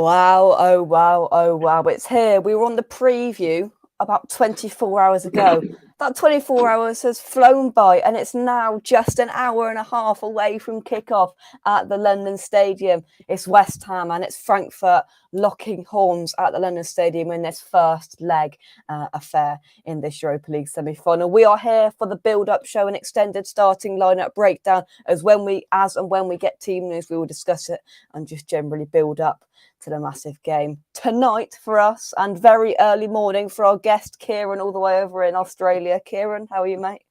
Wow, oh wow, oh wow. It's here. We were on the preview about 24 hours ago. That 24 hours has flown by and it's now just an hour and a half away from kickoff at the London Stadium. It's West Ham and it's Frankfurt locking horns at the London Stadium in this first leg affair in this Europa League semi-final. We are here for the build-up show and extended starting lineup breakdown as when we get team news, we will discuss it and just generally build up to the massive game tonight for us and very early morning for our guest Kieran all the way over in Australia. Kieran, how are you, mate?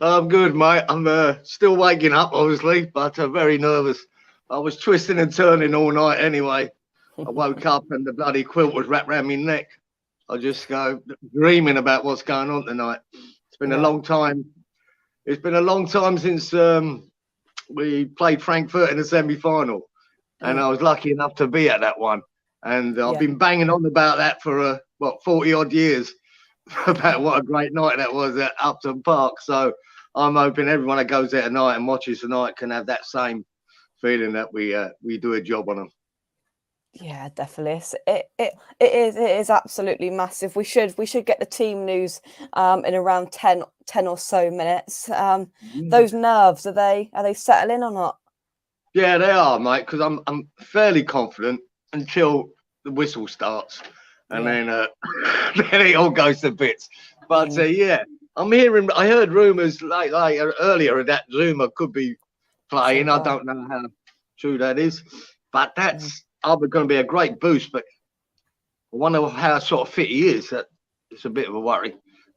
I'm good, mate. I'm still waking up, obviously, but very nervous. I was twisting and turning all night anyway. I woke up and the bloody quilt was wrapped around my neck. I just go dreaming about what's going on tonight. It's been a long time. It's been a long time since we played Frankfurt in the semi-final. And I was lucky enough to be at that one. And I've been banging on about that for, 40 odd years, about what a great night that was at Upton Park. So I'm hoping everyone that goes there tonight and watches tonight can have that same feeling that we do a job on them. Yeah, definitely. It is absolutely massive. We should get the team news in around 10 or so minutes. Those nerves, are they settling or not? Yeah, they are, mate, because I'm fairly confident until the whistle starts, and then then it all goes to bits. But I heard rumours like earlier that Zuma could be playing. I don't know how true that is, but that's going to be a great boost. But I wonder how sort of fit he is. It's a bit of a worry.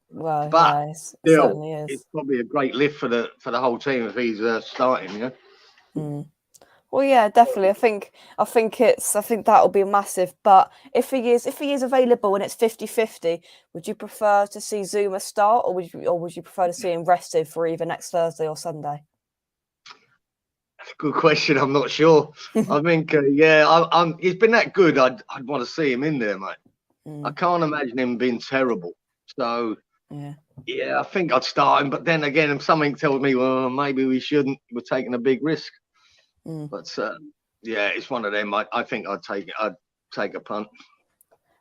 Well, but it still, certainly is. It's probably a great lift for the whole team if he's starting. You know. Well, yeah, definitely. I think that'll be massive. But if he is available and it's 50-50, would you prefer to see Zuma start, or would you prefer to see him rested for either next Thursday or Sunday? That's a good question. I'm not sure. I think he's been that good. I'd want to see him in there, mate. I can't imagine him being terrible. So I think I'd start him. But then again, something tells me, well, maybe we shouldn't. We're taking a big risk. But it's one of them. I think I'd take a punt.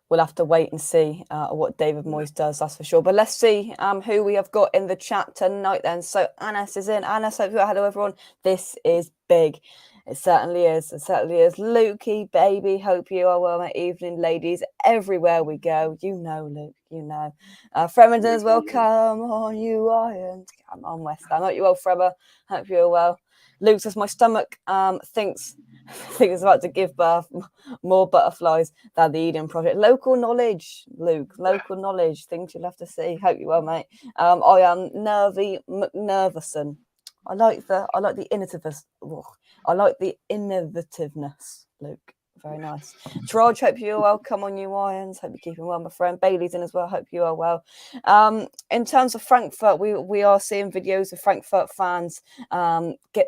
We'll have to wait and see what David Moyes does, that's for sure. But let's see who we have got in the chat tonight then. So Anas is in. Anas, hello everyone. This is big. It certainly is. It certainly is. Lukey, baby, hope you are well, my evening, ladies. Everywhere we go, you know, Luke, you know. Fremington as well. Come on, you Iron. Come on, West Ham. Hope you well, Fremmer. Hope you're well. Luke says, my stomach thinks it's about to give birth more butterflies than the Eden Project. Local knowledge, Luke. Local knowledge. Things you'll have to see. Hope you well, mate. I am Nervy McNervison. I like the innovativeness. I like the innovativeness, Luke. Very nice. Gerard, hope you're well. Come on, you Irons. Hope you're keeping well, my friend. Bailey's in as well. Hope you are well. In terms of Frankfurt, we are seeing videos of Frankfurt fans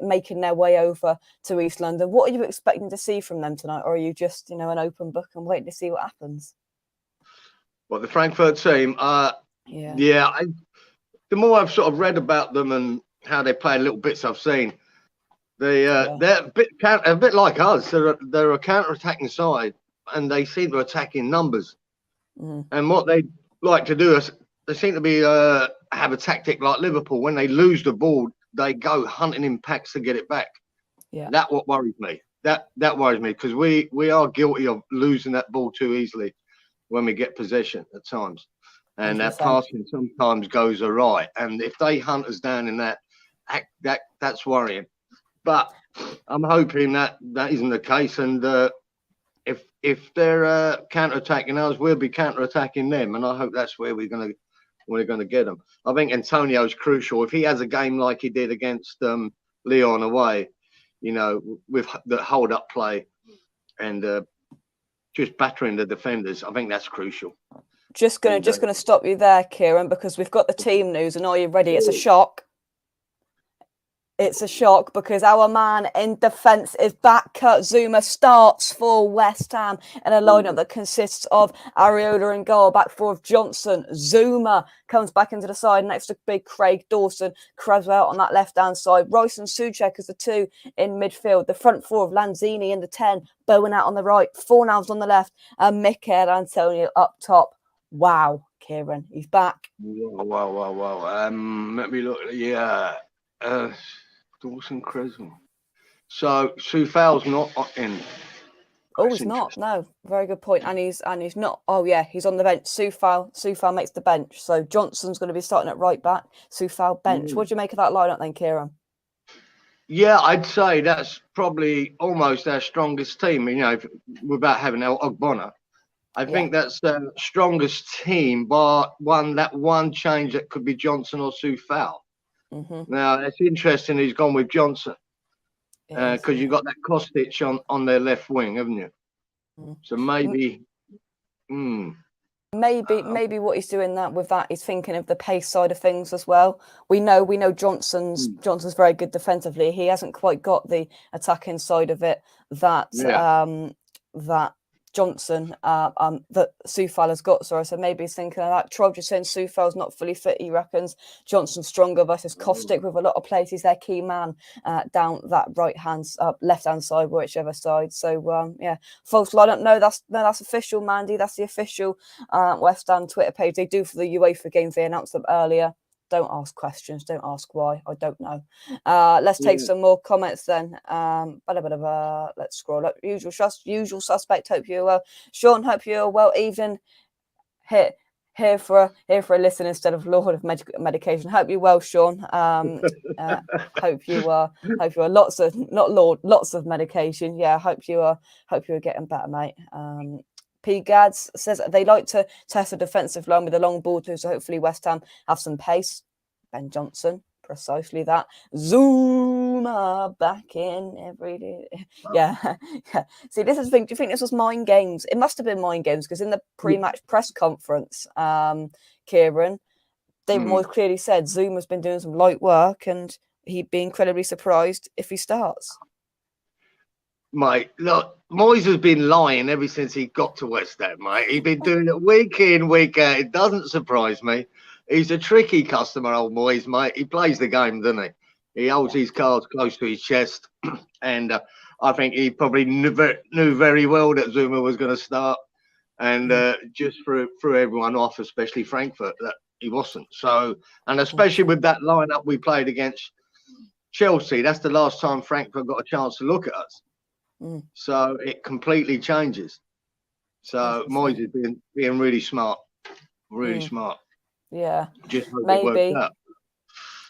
making their way over to East London. What are you expecting to see from them tonight? Or are you just, an open book and waiting to see what happens? Well, the Frankfurt team, the more I've sort of read about them and how they play, little bits I've seen, they're a bit like us. They're a counter-attacking side, and they seem to attack in numbers. And what they like to do is they seem to be have a tactic like Liverpool. When they lose the ball, they go hunting in packs to get it back. Yeah, that's what worries me. That worries me because we are guilty of losing that ball too easily when we get possession at times, and that passing sometimes goes awry. And if they hunt us down in that's worrying. But I'm hoping that isn't the case, and if they're counter-attacking us, we'll be counter-attacking them, and I hope that's where we're gonna get them. I think Antonio's crucial. If he has a game like he did against Lyon away, with the hold-up play and just battering the defenders, I think that's crucial. Just gonna stop you there, Kieran, because we've got the team news, and are you ready? It's a shock. It's a shock because our man in defence is back. Kurt Zuma starts for West Ham in a lineup that consists of Areola in goal, back four of Johnson. Zuma comes back into the side next to big Craig Dawson. Cresswell on that left-hand side. Rice and Souček as the two in midfield. The front four of Lanzini in the 10. Bowen out on the right. Fornals on the left. And Mikel Antonio up top. Wow, Kieran, he's back. Wow. Let me look. Yeah. Dawson Cresswell. So Soufal's not in. Oh, he's not. No, very good point. And he's not. Oh yeah, he's on the bench. Soufal makes the bench. So Johnson's going to be starting at right back. Soufal bench. What do you make of that lineup then, Kieran? Yeah, I'd say that's probably almost our strongest team. You know, without having El Ogbonna. I think that's the strongest team, bar one change that could be Johnson or Soufal. Now it's interesting he's gone with Johnson because you've got that Kostic on their left wing, haven't you? So maybe what he's doing with that he's thinking of the pace side of things as well. We know Johnson's very good defensively. He hasn't quite got the attacking side of it that Johnson, that Soufal has got. So maybe he's thinking of that. Trov just saying Soufal's not fully fit, he reckons. Johnson's stronger versus Kostic with a lot of plays. He's their key man down that left-hand side, whichever side. So, false lineup. No, that's official, Mandy. That's the official West Ham Twitter page. They do for the UEFA games. They announced them earlier. Don't ask questions. Don't ask why. I don't know. Let's take some more comments then. Let's scroll up. Usual suspect. Hope you're well. Sean, hope you're well. Evening. Here for a listen instead of Lord of Medication. Hope you're well, Sean. Hope you are lots of medication. Yeah, hope you are getting better, mate. P. Gads says they like to test a defensive line with a long ball too, so hopefully West Ham have some pace. Ben Johnson, precisely that. Zuma back in every day. Yeah. See, this is the thing. Do you think this was mind games? It must have been mind games because in the pre-match press conference, Kieran, David Moyes clearly said Zuma's been doing some light work and he'd be incredibly surprised if he starts. Mate, look, Moyes has been lying ever since he got to West Ham, mate. He's been doing it week in, week out. It doesn't surprise me. He's a tricky customer, old Moyes, mate. He plays the game, doesn't he? He holds his cards close to his chest. And I think he probably knew very well that Zuma was going to start. And just threw everyone off, especially Frankfurt, that he wasn't. So, and especially with that lineup we played against Chelsea, that's the last time Frankfurt got a chance to look at us. So it completely changes. So Moyes is being really smart, smart. Yeah, just hope it works out.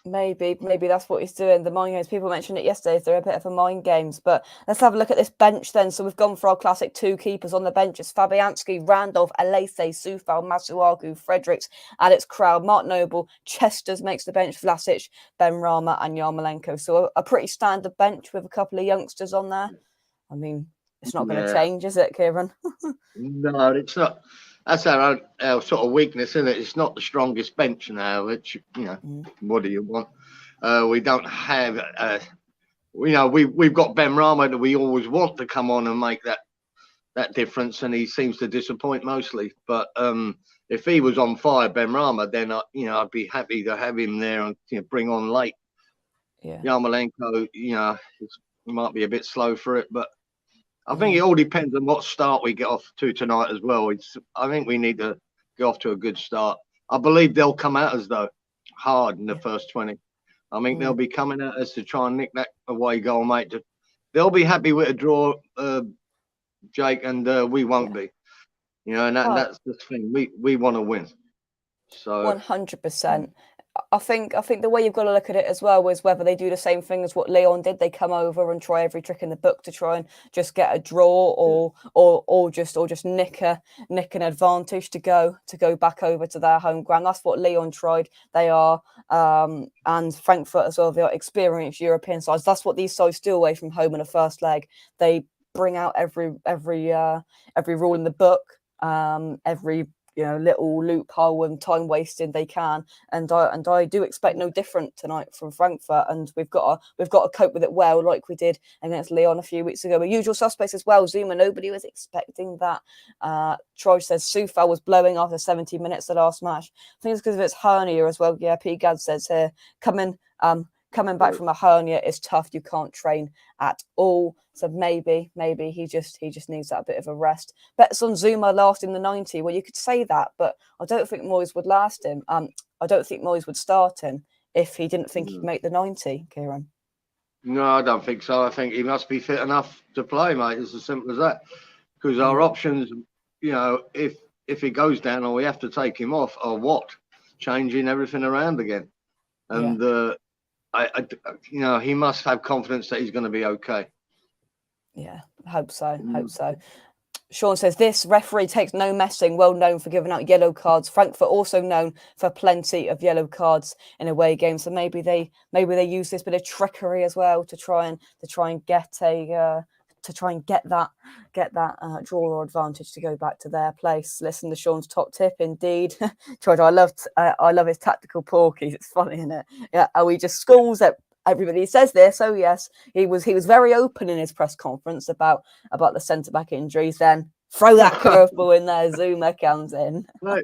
Maybe that's what he's doing. The mind games. People mentioned it yesterday. They're a bit of a mind games. But let's have a look at this bench then. So we've gone for our classic two keepers on the bench. It's Fabianski, Randolph, Alese, Soufal, Masuaku, Fredericks, Alex Crowd, Mark Noble, Chesters makes the bench, Vlasic, Ben Rama and Yarmolenko. So a pretty standard bench with a couple of youngsters on there. I mean, it's not going to change, is it, Kieran? No, it's not. That's our sort of weakness, isn't it? It's not the strongest bench now. Which, what do you want? We don't have, we've got Ben Rama that we always want to come on and make that difference, and he seems to disappoint mostly. But if he was on fire, Ben Rama, then I'd be happy to have him there and bring on late. Yeah, Yarmolenko, it might be a bit slow for it, but I think it all depends on what start we get off to tonight as well. I think we need to get off to a good start. I believe they'll come at us, though, hard in the first 20. I think they'll be coming at us to try and nick that away goal, mate. They'll be happy with a draw, Jake, and we won't be. And that's the thing. We want to win. So 100%. I think the way you've got to look at it as well is whether they do the same thing as what Leon did. They come over and try every trick in the book to try and just get a draw or just nick an advantage to go back over to their home ground. That's what Leon tried. They are and Frankfurt as well. They are experienced European sides. That's what these sides do away from home in the first leg. They bring out every rule in the book, every little loophole and time wasting they can, and I do expect no different tonight from Frankfurt, and we've got to cope with it well, like we did against Lyon a few weeks ago. But usual suspects as well. Zuma, nobody was expecting that. Troy says Soufal was blowing after 70 minutes the last match. I think it's because of its hernia as well. Yeah, P. Gad says here, coming back from a hernia is tough. You can't train at all. So maybe he just needs that bit of a rest. Bets on Zuma lasting the 90. Well, you could say that, but I don't think Moyes would last him. I don't think Moyes would start him if he didn't think he'd make the 90, Kieran. No, I don't think so. I think he must be fit enough to play, mate. It's as simple as that. Because our options, if he goes down, or we have to take him off, or what? Changing everything around again. And he must have confidence that he's going to be okay. Yeah, hope so. Sean says this referee takes no messing, well known for giving out yellow cards. Frankfurt also known for plenty of yellow cards in away games. So maybe they use this bit of trickery as well to try and get that draw or advantage to go back to their place. Listen to Sean's top tip, indeed. George, I love his tactical porkies. It's funny, isn't it? Yeah, he just schools at everybody. Says this. Oh yes, he was very open in his press conference about the centre back injuries. Then throw that curveball in there. Zuma comes in. Right.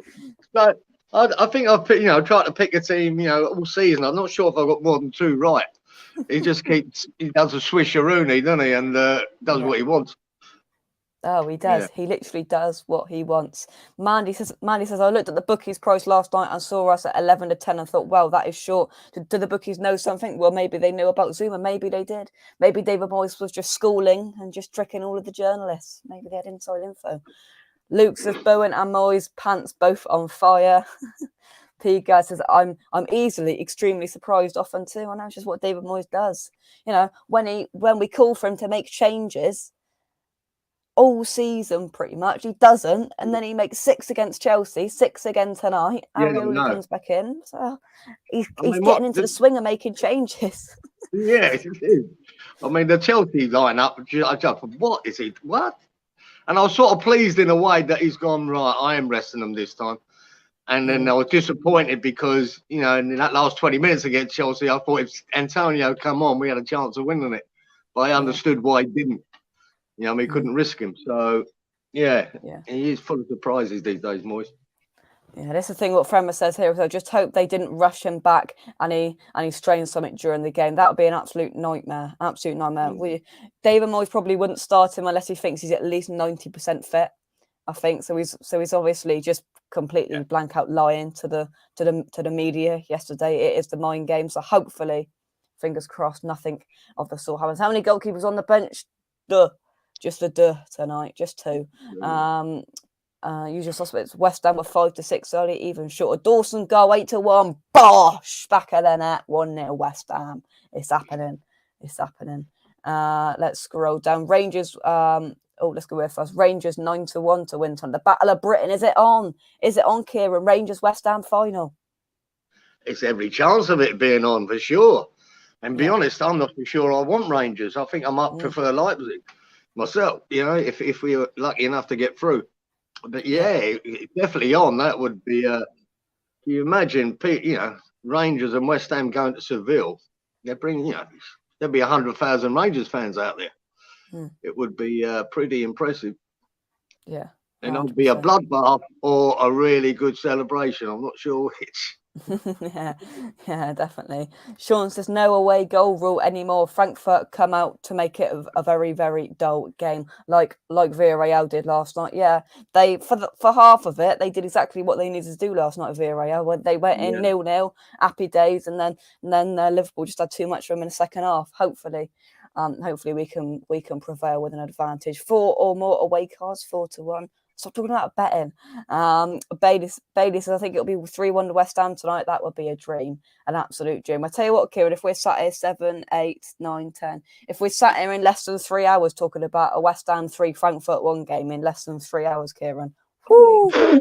So I think I've tried to pick a team all season. I'm not sure if I've got more than 2 right. He just he does a swisheroonie, doesn't he, and does what he wants. Oh, he does. Yeah. He literally does what he wants. Mandy says, I looked at the bookies price last night and saw us at 11 to 10 and thought, well, that is short. Do the bookies know something? Well, maybe they knew about Zuma. Maybe they did. Maybe David Moyes was just schooling and just tricking all of the journalists. Maybe they had inside info. Luke says, Bowen and Moyes pants both on fire. P guy says, I'm easily extremely surprised often too. I know it's just what David Moyes does. When we call for him to make changes all season, pretty much he doesn't, and then he makes 6 against Chelsea, 6 again tonight. Areola comes back in, so he's getting into the swing of making changes. Yeah, it is. I mean, the Chelsea lineup, what is he? What? And I was sort of pleased in a way that he's gone, right, I am resting them this time. And then I was disappointed because, in that last 20 minutes against Chelsea, I thought if Antonio come on, we had a chance of winning it. But I understood why he didn't. He couldn't risk him. So, he is full of surprises these days, Moyes. Yeah, that's the thing what Fremmer says here. So I just hope they didn't rush him back and he strained something during the game. That would be an absolute nightmare. David Moyes probably wouldn't start him unless he thinks he's at least 90% fit, I think. So he's obviously just completely blank out lying to the media yesterday. It is the mind game. So hopefully, fingers crossed, nothing of the sort happens. How many goalkeepers on the bench? Just tonight, just 2. Usual suspects. West Ham were 5 to 6 early, even shorter. Dawson goal 8 to 1. Bosh! Back of the net, 1-0 West Ham. It's happening. Let's scroll down. Rangers. Let's go with first. Rangers 9 to 1 to win on the Battle of Britain. Is it on? Kieran? Rangers West Ham final. It's every chance of it being on for sure. And be honest, I'm not for sure I want Rangers. I think I might prefer Leipzig myself, if we were lucky enough to get through. But it's definitely on. That would be, can you imagine, Rangers and West Ham going to Seville? They're bringing, there'd be 100,000 Rangers fans out there. It would be pretty impressive. Yeah. And it would be a bloodbath or a really good celebration. I'm not sure which. yeah, definitely. Sean says no away goal rule anymore. Frankfurt come out to make it a very, very dull game, like Villarreal did last night. Yeah, they for half of it, they did exactly what they needed to do last night. Villarreal, when they went in 0-0, happy days, and then Liverpool just had too much for them in the second half. Hopefully we can prevail with an advantage. 4 or more away cards, 4 to 1. Stop talking about betting. Bailey says, I think it'll be 3-1 to West Ham tonight. That would be a dream, an absolute dream. I tell you what, Kieran, if we're sat here 7, 8, 9, 10, if we're sat here in less than 3 hours talking about a West Ham 3, Frankfurt 1 game in less than 3 hours, Kieran. Woo! I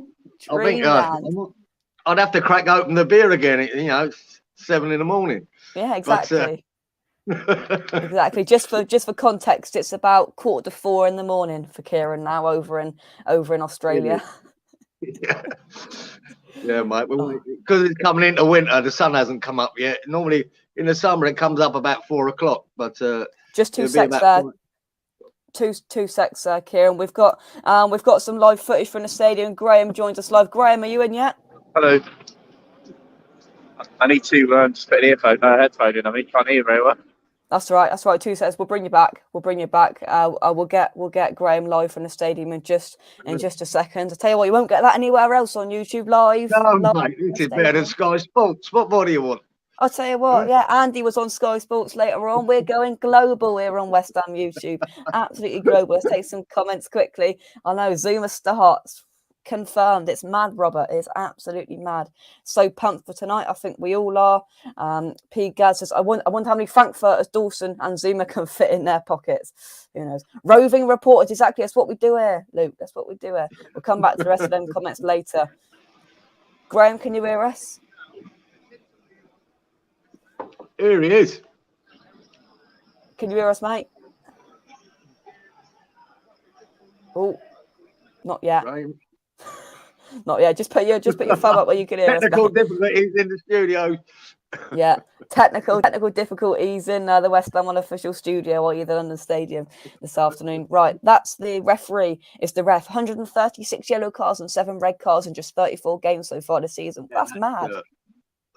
think I'd have to crack open the beer again. It's 7 in the morning. Yeah, exactly. Exactly. Just for context, it's about 3:45 in the morning for Kieran now over in Australia. Yeah, mate. Because it's coming into winter, the sun hasn't come up yet. Normally in the summer it comes up about 4 o'clock, but just 2 secs there. Two secs, Kieran. We've got some live footage from the stadium. Graham joins us live. Graham, are you in yet? Hello. I need to just put an headphone in. I mean, can't hear very well. That's right. 2 seconds. We'll bring you back. We'll get Graham live from the stadium in just a second. I tell you what, you won't get that anywhere else on YouTube live. No, mate, this is better than Sky Sports. What more do you want? I'll tell you what, yeah, Andy was on Sky Sports later on. We're going global here on West Ham YouTube. Absolutely global. Let's take some comments quickly. I know Zuma starts. Confirmed. It's mad, Robert. It's absolutely mad. So pumped for tonight. I think we all are. P. Gaz says, I wonder how many Frankfurters Dawson and Zuma can fit in their pockets. Who knows? Roving reporters. Exactly. That's what we do here, Luke. That's what we do here. We'll come back to the rest of them comments later. Graham, can you hear us? Here he is. Can you hear us, mate? Oh, not yet. Right. Not yet. Just put your thumb up where you can hear us. Technical difficulties in the studio. Yeah, technical difficulties in the West Ham unofficial studio or the London Stadium this afternoon. Right, that's the referee. It's the ref. 136 yellow cards and 7 red cards in just 34 games so far this season. That's mad.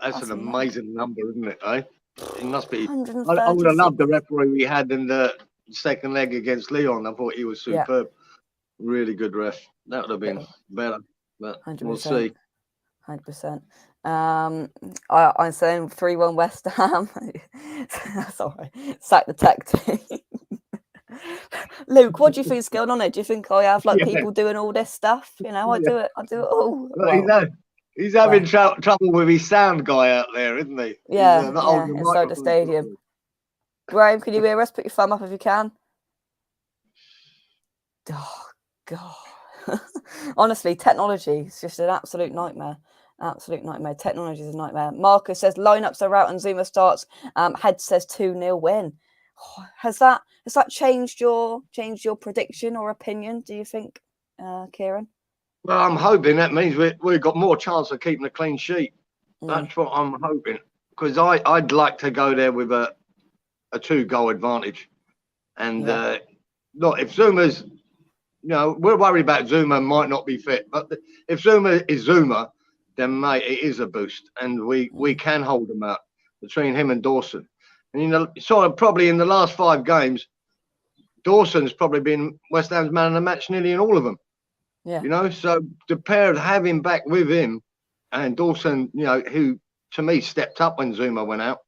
That's an amazing number, isn't it? Eh? It must be. I would have loved the referee we had in the second leg against Leon. I thought he was superb. Yeah. Really good ref. That would have been better, but 100%. We'll see. 100%. I'm saying 3-1 West Ham. That's all right. Sack the tech team. Luke, what do you think's going on here? Do you think I have people doing all this stuff? You know, I do it all. Well, he's having trouble with his sound guy out there, isn't he? Yeah, inside the stadium. Graham, can you hear us? Put your thumb up if you can. Oh, God. Honestly, technology is just an absolute nightmare. Absolute nightmare. Technology is a nightmare. Marcus says lineups are out and Zuma starts. Head says 2-0 win. Oh, has that changed your prediction or opinion, do you think, Kieran? Well, I'm hoping that means we've got more chance of keeping a clean sheet. That's what I'm hoping. Because I'd like to go there with a 2-goal advantage. And not if Zuma's, we're worried about Zuma might not be fit. But if Zuma is Zuma, then, mate, it is a boost. And we can hold them out between him and Dawson. And, sort of probably in the last 5 games, Dawson's probably been West Ham's man of the match nearly in all of them. Yeah. So the pair of having back with him and Dawson, who to me stepped up when Zuma went out,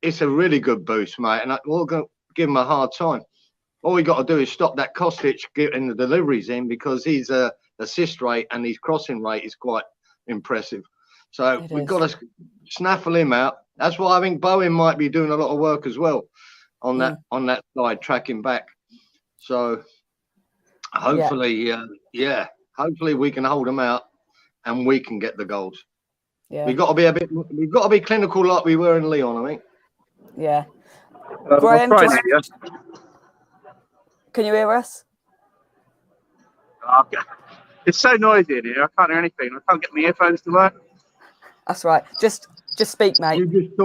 it's a really good boost, mate. And we're going to give him a hard time. All we got to do is stop that Kostic getting the deliveries in because his assist rate and his crossing rate is quite impressive. So we've got to snaffle him out. That's why I think Bowen might be doing a lot of work as well on that side, tracking back. So hopefully, hopefully we can hold them out and we can get the goals. Yeah, we've got to be clinical like we were in Leon, I think. Yeah. Graham, can you hear us? It's so noisy in here. I can't hear anything. I can't get my earphones to work. That's right. Just speak, mate. You just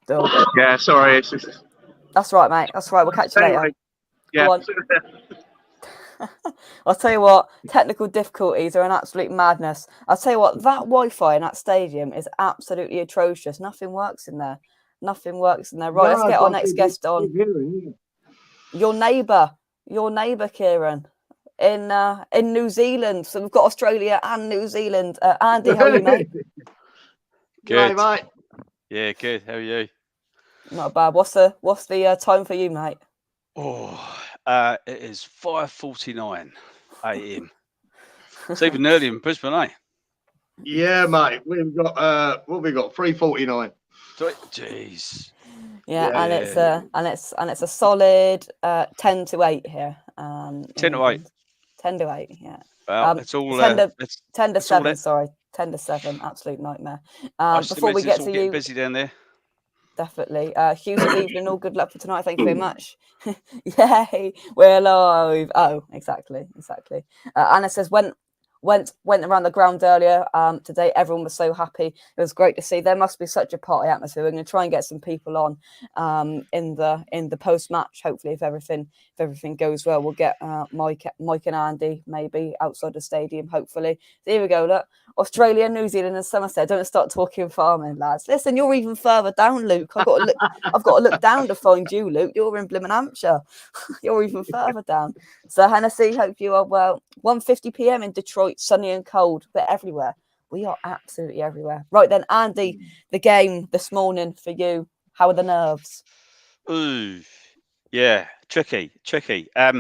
talk. Yeah, sorry. It's just... That's right, mate. That's right. We'll catch you later. Yeah. I'll tell you what, technical difficulties are an absolute madness. I'll tell you what, that Wi-Fi in that stadium is absolutely atrocious. Nothing works in there. Right, let's get our next guest on. Your neighbour, Kieran, in New Zealand. So we've got Australia and New Zealand. Andy, how are you, mate? Good. Hi, mate. Yeah, good. How are you? Not bad. What's the time for you, mate? It is 5:49 a.m. It's even earlier in Brisbane, eh? Yeah, mate. We've got 3:49. Jeez. Yeah, and it's a solid 10 to 8 here. 10 to 8. 10 to 8. Yeah. Well, it's all 10 to 7. Sorry, 10 to 7. Absolute nightmare. Before we get to you, busy down there. definitely. Hugh says, evening, all good luck for tonight. Thank you very much. Yay, we're alive. Oh, exactly. Anna says, went around the ground earlier today. Everyone was so happy. It was great to see. There must be such a party atmosphere. We're going to try and get some people on in the post match. Hopefully, if everything goes well, we'll get Mike and Andy maybe outside the stadium. Hopefully, so here we go. Look, Australia, New Zealand, and Somerset. Don't start talking farming, lads. Listen, you're even further down, Luke. I've got to look down to find you, Luke. You're in Blimmin' Hampshire. You're even further down. So Hennessy, hope you are well. 1:50 p.m. in Detroit, sunny and cold, but everywhere. We are absolutely everywhere. Right then, Andy, the game this morning for you. How are the nerves? Ooh, yeah, tricky. I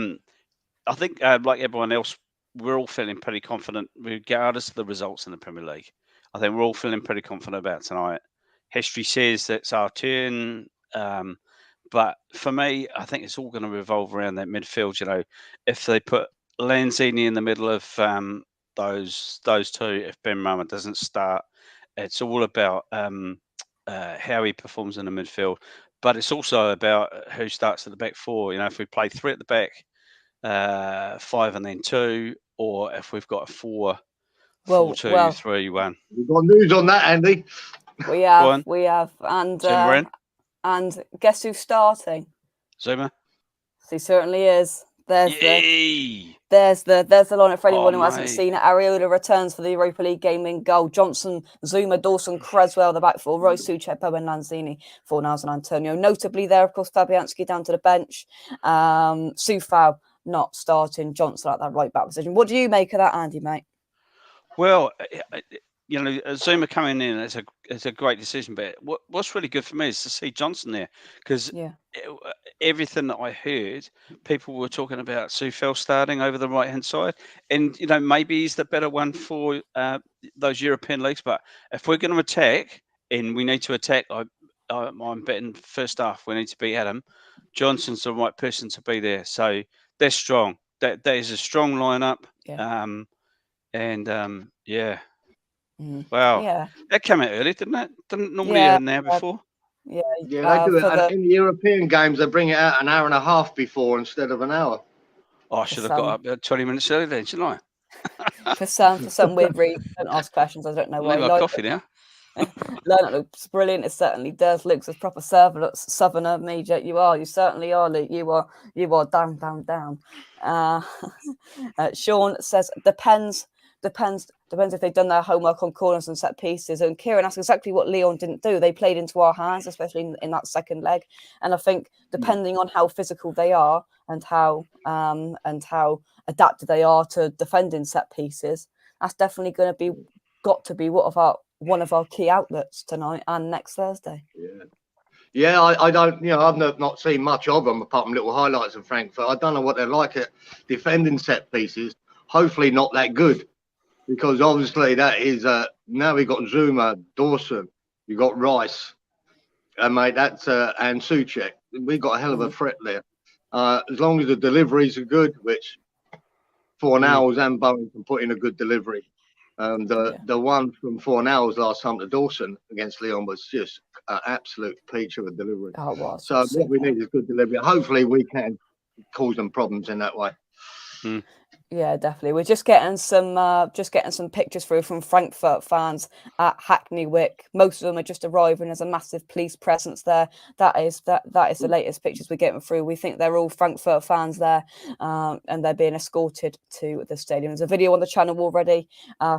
think, like everyone else, we're all feeling pretty confident, regardless of the results in the Premier League. I think we're all feeling pretty confident about tonight. History says that it's our turn. But for me, I think it's all going to revolve around that midfield. You know, if they put Lanzini in the middle of those two, if Ben Rama doesn't start, it's all about how he performs in the midfield. But it's also about who starts at the back four. You know, if we play 3 at the back, 5 and then 2, or if we've got a 4-2-3-1. We've got news on that, Andy. We have, and guess who's starting? Zuma. He certainly is. There's the lineup for anyone who hasn't seen it. Areola returns for the Europa League gaming goal. Johnson, Zuma, Dawson, Creswell, the back four. Royce, Suchek, Bowen, Lanzini, Fornals and Antonio. Notably there, of course, Fabianski down to the bench. Sufau not starting. Johnson at that right back position. What do you make of that, Andy, mate? Well, you know, Zuma coming in is a great decision. But what's really good for me is to see Johnson there, because everything that I heard, people were talking about Sufel starting over the right hand side, and you know, maybe he's the better one for those European leagues. But if we're going to attack, and we need to attack, I'm betting first half we need to beat Adam. Johnson's the right person to be there, so they're strong. That is a strong lineup. Wow. That came out early, didn't it? Didn't normally an hour before. They do it. In the European games, they bring it out an hour and a half before instead of an hour. I should have got up 20 minutes early then, shouldn't I? For some weird reason, don't ask questions. I don't know why. Need my coffee now. Learn looks brilliant. It certainly does. Luke's a proper southerner. Major, you are. You certainly are, Luke. You are down. Sean says depends if they've done their homework on corners and set pieces. And Kieran asks exactly what Lyon didn't do. They played into our hands, especially in that second leg. And I think depending on how physical they are and how adapted they are to defending set pieces, that's definitely got to be one of our key outlets tonight and next Thursday. Yeah, I don't, I've not seen much of them apart from little highlights in Frankfurt. I don't know what they're like at defending set pieces. Hopefully not that good, because obviously that is now we've got Zuma, Dawson, you've got Rice, and mate, that's and Suchek. We've got a hell of a threat there. As long as the deliveries are good, which Fornals and Bowen can put in a good delivery. The one from Fornals last time to Dawson against Lyon was just an absolute peach of a delivery. Oh, it was. So what we need is good delivery. Hopefully we can cause them problems in that way. Yeah, definitely. We're just getting some pictures through from Frankfurt fans at Hackney Wick. Most of them are just arriving. There's a massive police presence there. That is the latest pictures we're getting through. We think they're all Frankfurt fans there, and they're being escorted to the stadium. There's a video on the channel already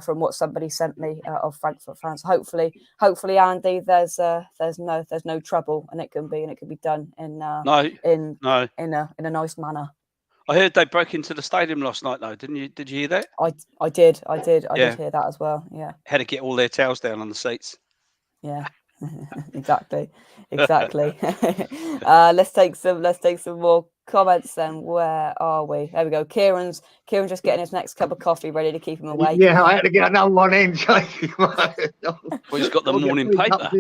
from what somebody sent me of Frankfurt fans. Hopefully, Andy, there's no trouble, and it can be done in a nice manner. I heard they broke into the stadium last night, though, didn't you? Did you hear that? I did. I did hear that as well. Yeah. Had to get all their towels down on the seats. Yeah. Exactly. Let's take some more comments then. Where are we? There we go. Kieran's just getting his next cup of coffee ready to keep him awake. Yeah, I had to get another one in. Well, he's got the morning paper.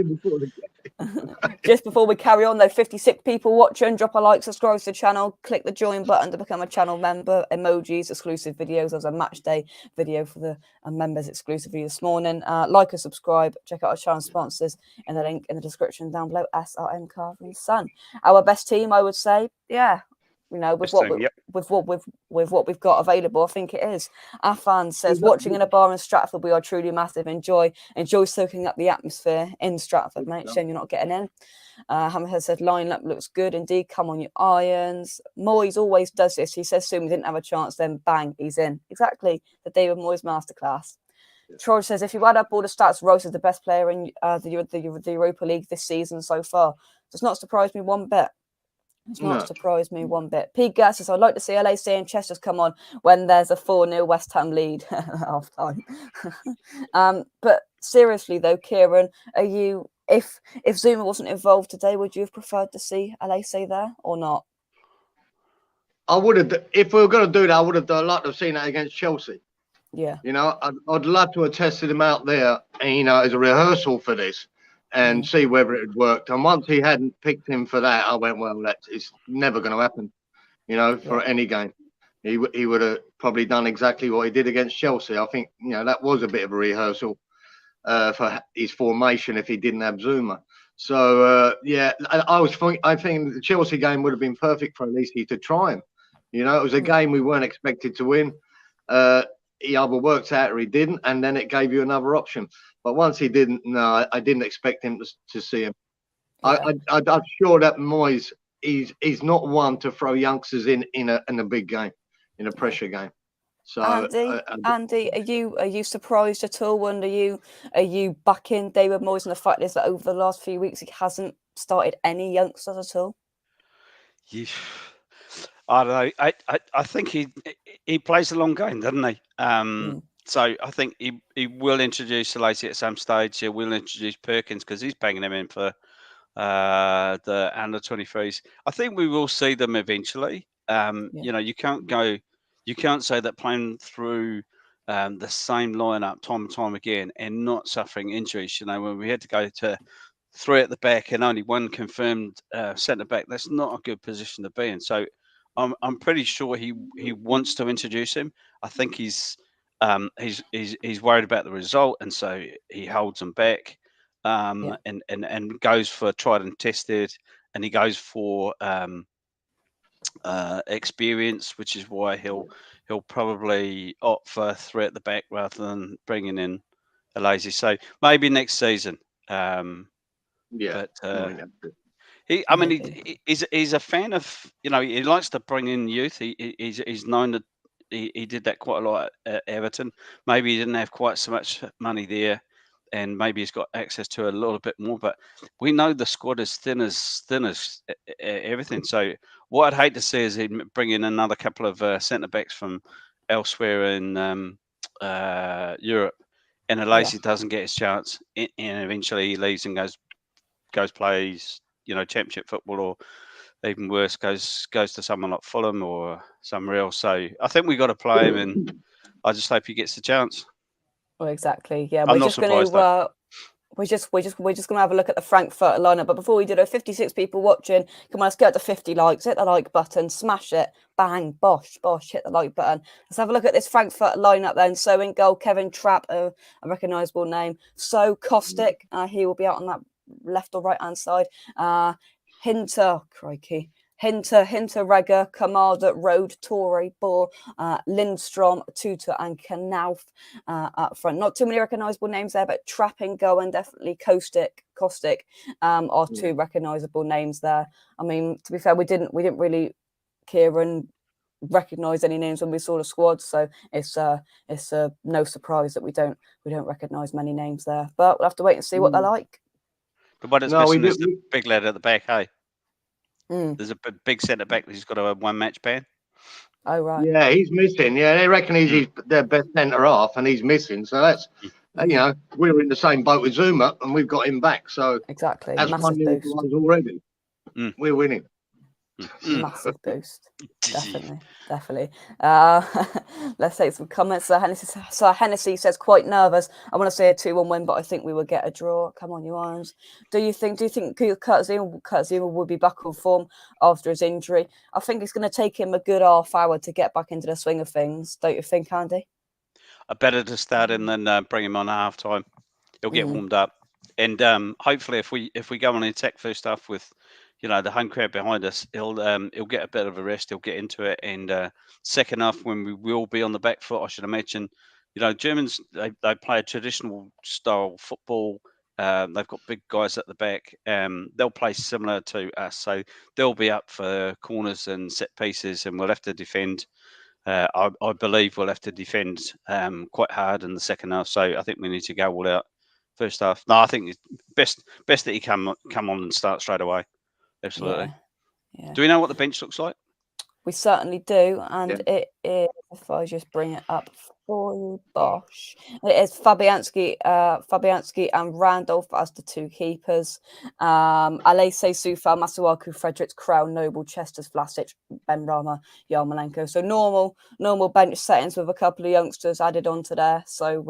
Just before we carry on, though, 56 people watching. Drop a like, subscribe to the channel, click the join button to become a channel member. Emojis, exclusive videos. There's a match day video for the members exclusively this morning. Like and subscribe. Check out our channel sponsors in the link in the description down below. SRM Carving Sun. Our best team, I would say. Yeah. You know, with what we've got available, I think it is. Afan says, watching in a bar in Stratford, we are truly massive. Enjoy soaking up the atmosphere in Stratford, mate. Shame you're not getting in. Hammerhead said, line up looks good indeed. Come on, you irons. Moyes always does this. He says soon we didn't have a chance, then bang, he's in. Exactly, the David Moyes masterclass. Troy says, if you add up all the stats, Rose is the best player in the Europa League this season so far. Does not surprise me one bit. It's not surprised me one bit. Pete Gas says, I'd like to see LAC and Chester's come on when there's a 4-0 West Ham lead half time. But seriously though, Kieran, are you, if Zuma wasn't involved today, would you have preferred to see LAC there or not? I would have, if we were going to do that, I would have liked to have seen that against Chelsea. Yeah. You know, I'd love to have tested him out there, and, you know, as a rehearsal for this. And see whether it had worked. And once he hadn't picked him for that, I went, well, it's never going to happen, you know, for any game. He would have probably done exactly what he did against Chelsea. I think, you know, that was a bit of a rehearsal for his formation if he didn't have Zuma. So, yeah, I think the Chelsea game would have been perfect for Alesi to try him. You know, it was a game we weren't expected to win. He either worked out or he didn't, and then it gave you another option. But once he didn't, no, I didn't expect him to see him. Yeah. I'm sure that Moyes, he's not one to throw youngsters in a big game, in a pressure game. So, Andy, are you surprised at all? And are you backing David Moyes? And the fact is that over the last few weeks he hasn't started any youngsters at all. Yeah. I don't know. I think he plays a long game, doesn't he? So I think he will introduce Lacey at some stage. He will introduce Perkins because he's banging them in for the under 23s. I think we will see them eventually. You know, you can't say that playing through the same lineup time and time again and not suffering injuries. You know, when we had to go to 3 at the back and only 1 confirmed centre back, that's not a good position to be in. So I'm pretty sure he wants to introduce him. I think he's worried about the result, and so he holds them back, and goes for tried and tested, and he goes for experience, which is why he'll probably opt for 3 at the back rather than bringing in a lazy. So maybe next season. He's a fan of, you know, he likes to bring in youth. He's known that he did that quite a lot at Everton. Maybe he didn't have quite so much money there, and maybe he's got access to a little bit more. But we know the squad is thin as everything. So what I'd hate to see is he bring in another couple of centre backs from elsewhere in Europe, and Alesi doesn't get his chance, and eventually he leaves and goes plays, you know, championship football, or even worse, goes to someone like Fulham or somewhere else. So I think we got to play him, and I just hope he gets the chance. Well, exactly. Yeah, we're just going to we're just going to have a look at the Frankfurt lineup. But before we do, 56 people watching. Come on, let's get to 50 likes. Hit the like button, smash it, bang, bosh, hit the like button. Let's have a look at this Frankfurt lineup then. So in goal, Kevin Trapp, a recognisable name. So Caustic, he will be out on that left or right hand side. Hinter, Regger, Kamada, Rode, Torre, Bohr, Lindstrom, Tuta, and Knauf up front. Not too many recognisable names there, but Trapp and Go and definitely Caustic are 2 recognisable names there. I mean, to be fair, we didn't really, Kieran, recognise any names when we saw the squad, so it's no surprise that we don't recognise many names there. But we'll have to wait and see what they're like. But what it's missing is the big lad at the back, hey? There's a big centre back who's got a 1 match ban. Oh, right. Yeah, he's missing. Yeah, they reckon he's their best centre half, and he's missing. So that's, you know, we're in the same boat with Zuma, and we've got him back. So exactly, that's 1-0 already. We're winning. Massive boost. Definitely. Let's take some comments. Hennessy says quite nervous. I want to say a 2-1 win, but I think we will get a draw. Come on, you Irons. Do you think Kurt Zuma will be back on form after his injury? I think it's going to take him a good half hour to get back into the swing of things. Don't you think, Andy? Better to start him than bring him on at half time. He'll get warmed up, and hopefully, if we go on the attack first half with, the home crowd behind us, he'll get a bit of a rest. He'll get into it, and second half when we will be on the back foot, I should imagine. Germans they play a traditional style football. They've got big guys at the back. They'll play similar to us, so they'll be up for corners and set pieces, and we'll have to defend. I believe we'll have to defend quite hard in the second half. So I think we need to go all out first half. No, I think it's best that he come on and start straight away. Absolutely. Yeah. Do we know what the bench looks like? We certainly do, and it is. If I just bring it up for you, Bosch, it is Fabianski and Randolph as the two keepers. Alese, Sufa, Masuaku, Fredericks, Krell, Noble, Chesters, Vlasic, Benrahma, Yarmolenko. So normal bench settings with a couple of youngsters added onto there. So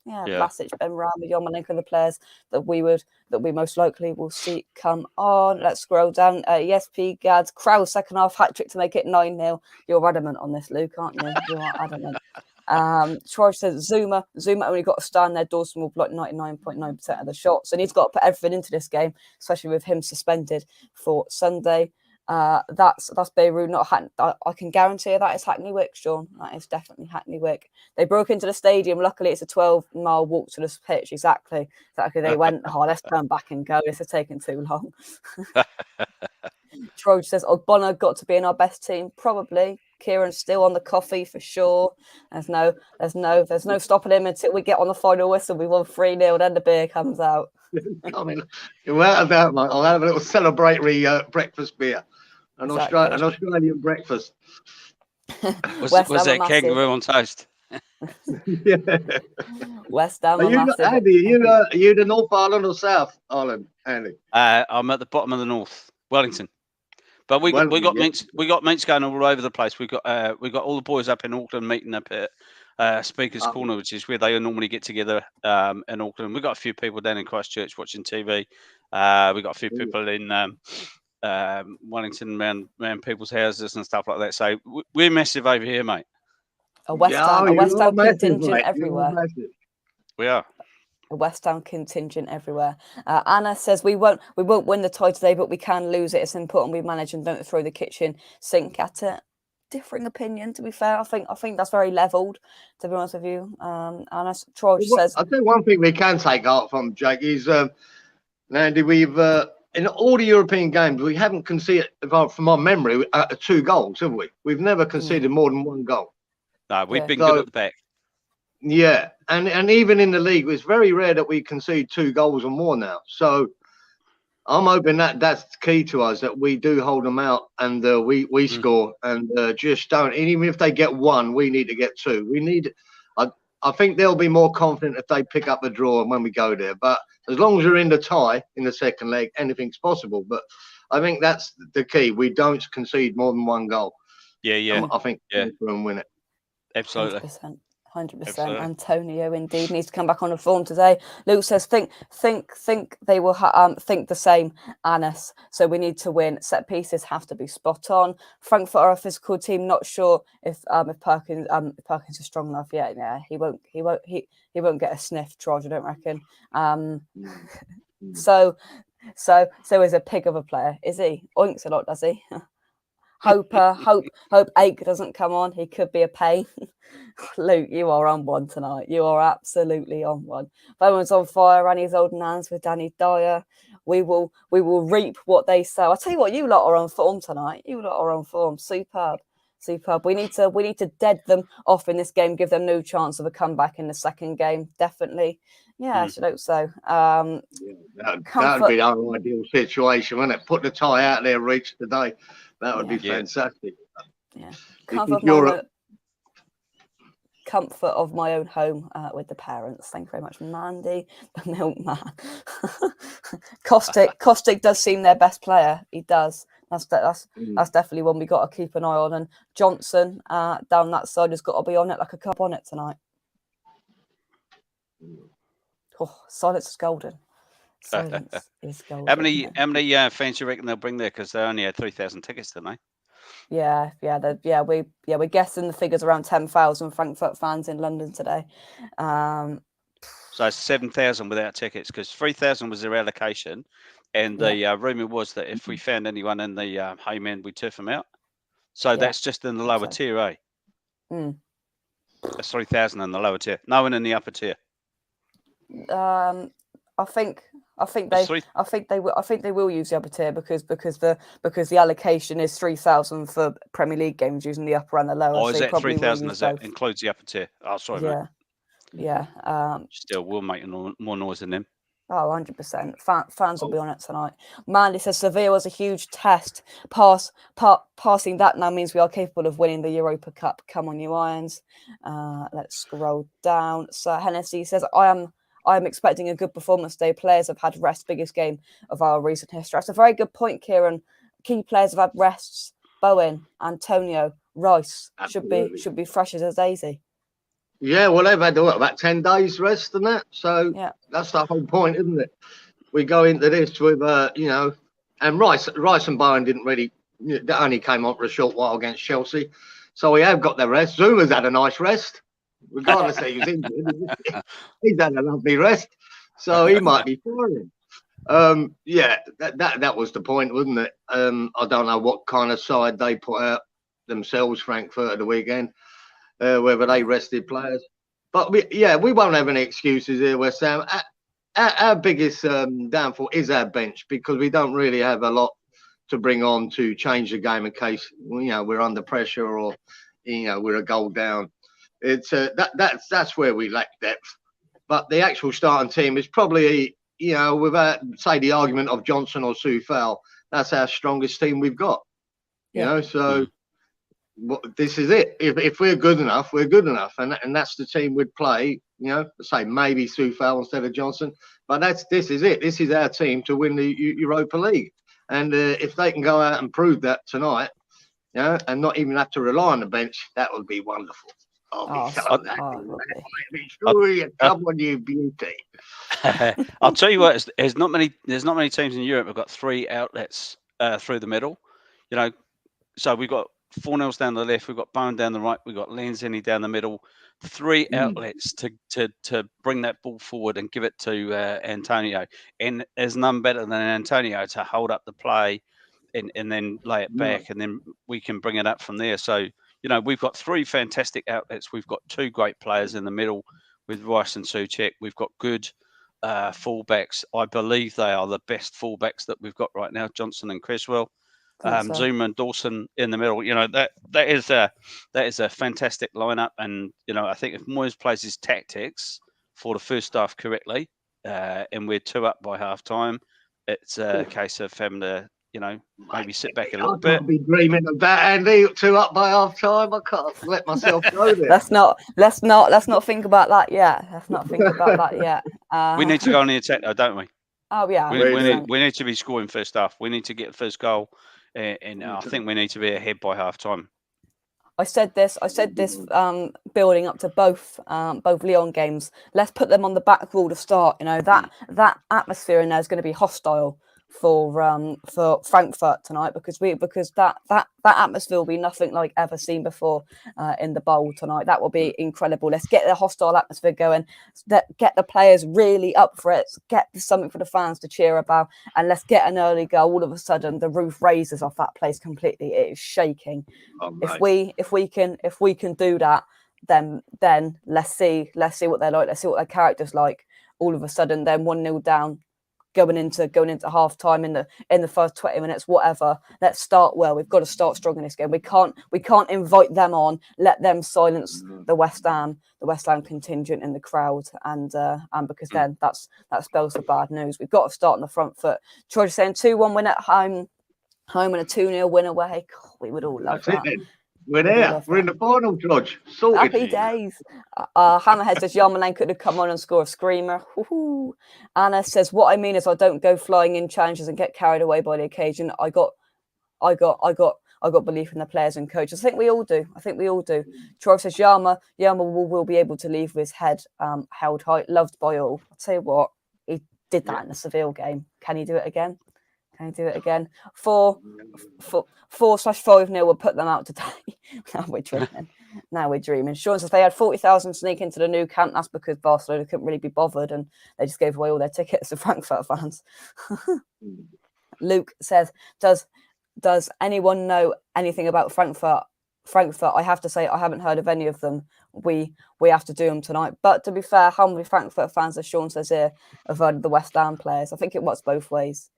Vlasic, Benrahma, Yarmolenko, the players that we most likely will see come on. Let's scroll down. ESP Gads, Krell second half hat trick to make it 9-0. You're adamant on this, Luke, aren't you? You are adamant. Troy says Zuma only got to stand there. Dawson will block 99.9% of the shots, and he's got to put everything into this game, especially with him suspended for Sunday. That's Beirut, not Hackney. I can guarantee you that is Hackney Wick, Sean. That is definitely Hackney Wick. They broke into the stadium. Luckily, it's a 12-mile walk to the pitch. Exactly. They went, let's turn back and go. This is taking too long. Troy says, Bonner got to be in our best team. Probably. Kieran's still on the coffee for sure. There's no stopping him until we get on the final whistle. We won 3-0, then the beer comes out. I mean, without doubt, mate, I'll have a little celebratory breakfast beer. An Australian breakfast. Was that kangaroo on toast? Yeah. West Ham. Andy, are you the North Island or South Island, Andy? I'm at the bottom of the North, Wellington. But we got meets going all over the place. We got all the boys up in Auckland meeting up at Speaker's Corner, which is where they normally get together in Auckland. We've got a few people down in Christchurch watching TV. We got a few people in Wellington around people's houses and stuff like that. So we're massive over here, mate. A West Ham contingent everywhere. We are. A West Ham contingent everywhere. Anna says we won't win the tie today, but we can lose it. It's important we manage and don't throw the kitchen sink at it. Differing opinion, to be fair. I think that's very levelled, to be honest with you. Anna Troy says, I think one thing we can take out from Jake is, Andy, we've in all the European games we haven't conceded, from my memory, 2 goals, have we? We've never conceded more than 1 goal. No, we've been good at the back. Yeah, and even in the league, it's very rare that we concede 2 goals or more now. So I'm hoping that's key to us, that we do hold them out and we score and just don't. And even if they get 1, we need to get 2. I think they'll be more confident if they pick up a draw when we go there. But as long as we're in the tie in the second leg, anything's possible. But I think that's the key. We don't concede more than 1 goal. Yeah. I think we'll win it. Absolutely. 100%. Antonio indeed needs to come back on the form today. Luke says, think they will think the same, Anis. So we need to win. Set pieces have to be spot on. Frankfurt are a physical team. Not sure if Perkins is strong enough yet. Yeah, he won't get a sniff, Troj, I don't reckon. So is a pig of a player, is he? Oinks a lot, does he? Hope Ake doesn't come on. He could be a pain. Luke, you are on one tonight. You are absolutely on one. Bowman's on fire, and his old nans with Danny Dyer. We will reap what they sow. I tell you what, you lot are on form tonight. You lot are on form. Superb. We need to dead them off in this game. Give them no chance of a comeback in the second game. Definitely. Yeah, I should hope so. That would be our ideal situation, wouldn't it? Put the tie out there, reach today. That would be fantastic. Yeah. Comfort of my own home with the parents. Thank you very much, Mandy, the milkman. Caustic does seem their best player. He does. That's definitely one we got to keep an eye on. And Johnson down that side has got to be on it like a cup on it tonight. Oh, silence is golden. Silence is golden. How many fans do you reckon they'll bring there? Because they only had 3,000 tickets, didn't they? We're guessing the figures around 10,000 Frankfurt fans in London today. So 7,000 without tickets, because 3,000 was their allocation, and the rumor was that if we found anyone in the home end, we'd turf them out. So that's just in the lower tier, eh? That's 3,000 in the lower tier. No one in the upper tier. I think they will use the upper tier because the allocation is 3,000 for Premier League games using the upper and the lower. Oh, is that 3,000? Is that includes the upper tier? Oh, sorry, mate. Yeah. Still, we'll make more noise than them. Oh, 100%. Fans will be on it tonight. Mandy says Sevilla was a huge test. Passing that now means we are capable of winning the Europa Cup. Come on, you Irons. Let's scroll down. So Hennessy says, I am expecting a good performance today. Players have had rest, biggest game of our recent history. That's a very good point, Kieran. Key players have had rests. Bowen, Antonio, Rice should be fresh as a daisy. Yeah, well, they've had about 10 days rest and that. So that's the whole point, isn't it? We go into this with, and Rice and Bowen didn't really, they only came on for a short while against Chelsea. So we have got their rest. Zuma's had a nice rest, regardless that he was injured. He's had a lovely rest. So he might be fine. That was the point, wasn't it? I don't know what kind of side they put out themselves, Frankfurt, at the weekend. Whether they rested players, but we won't have any excuses here, West Ham. Our biggest downfall is our bench, because we don't really have a lot to bring on to change the game in case we're under pressure or we're a goal down. It's that's where we lack depth. But the actual starting team is probably without say the argument of Johnson or Soufal, that's our strongest team we've got. So. This is it. If we're good enough, we're good enough, and that's the team we'd play. Say maybe Soufal instead of Johnson, but this is it. This is our team to win the Europa League, and if they can go out and prove that tonight, and not even have to rely on the bench, that would be wonderful. Come on, you beauty. I'll tell you what. There's not many teams in Europe have got 3 outlets through the middle. So we've got 4-0 down the left, we've got Bowen down the right, we've got Lanzini down the middle. 3 outlets to bring that ball forward and give it to Antonio. And there's none better than Antonio to hold up the play and then lay it back, and then we can bring it up from there. So, we've got 3 fantastic outlets. We've got 2 great players in the middle with Rice and Souček. We've got good fullbacks. I believe they are the best fullbacks that we've got right now, Johnson and Creswell. Zuma and Dawson in the middle. That is a fantastic lineup, and I think if Moyes plays his tactics for the first half correctly, and we're 2 up by half time, it's a case of having to maybe sit back a little bit. I can't be dreaming of that, Andy. 2 up by half time. I can't let myself go there. Let's not think about that yet. We need to go on the attack, though, don't we? Oh yeah. We need to be scoring first half. We need to get the first goal. And I think we need to be ahead by half time. I said this building up to both Lyon games. Let's put them on the back wall to start. That atmosphere in there is going to be hostile for Frankfurt tonight, because that atmosphere will be nothing like ever seen before in the bowl tonight. That will be incredible. Let's get the hostile atmosphere going. Get the players really up for it. Get something for the fans to cheer about, and let's get an early goal. All of a sudden, the roof raises off that place completely. It is shaking. If we can do that, then let's see what they're like. Let's see what their character's like. All of a sudden, then 1-0 down. Going into half time in the first 20 minutes, whatever. Let's start well. We've got to start strong in this game. We can't invite them on, let them silence the West Ham contingent in the crowd, and because then that spells for bad news. We've got to start on the front foot. Troy's saying 2-1 win at home and a 2-0 win away. God, we would all love that. We're there. We're in the final, George. Sorted. Happy days. Hammerhead says Yarmolenko could have come on and score a screamer. Woo-hoo. Anna says, what I mean is I don't go flying in challenges and get carried away by the occasion. I got I got belief in the players and coaches. I think we all do. Troy says Yama will be able to leave with his head held high, loved by all. I'll tell you what, he did that in the Seville game. Can he do it again? 4/5-0 will put them out today. Now we're dreaming. Sean says they had 40,000 sneak into the new camp. That's because Barcelona couldn't really be bothered and they just gave away all their tickets to Frankfurt fans. Luke says, does anyone know anything about Frankfurt? I have to say I haven't heard of any of them. We have to do them tonight. But to be fair, how many Frankfurt fans, as Sean says here, have heard of the West Ham players? I think it works both ways.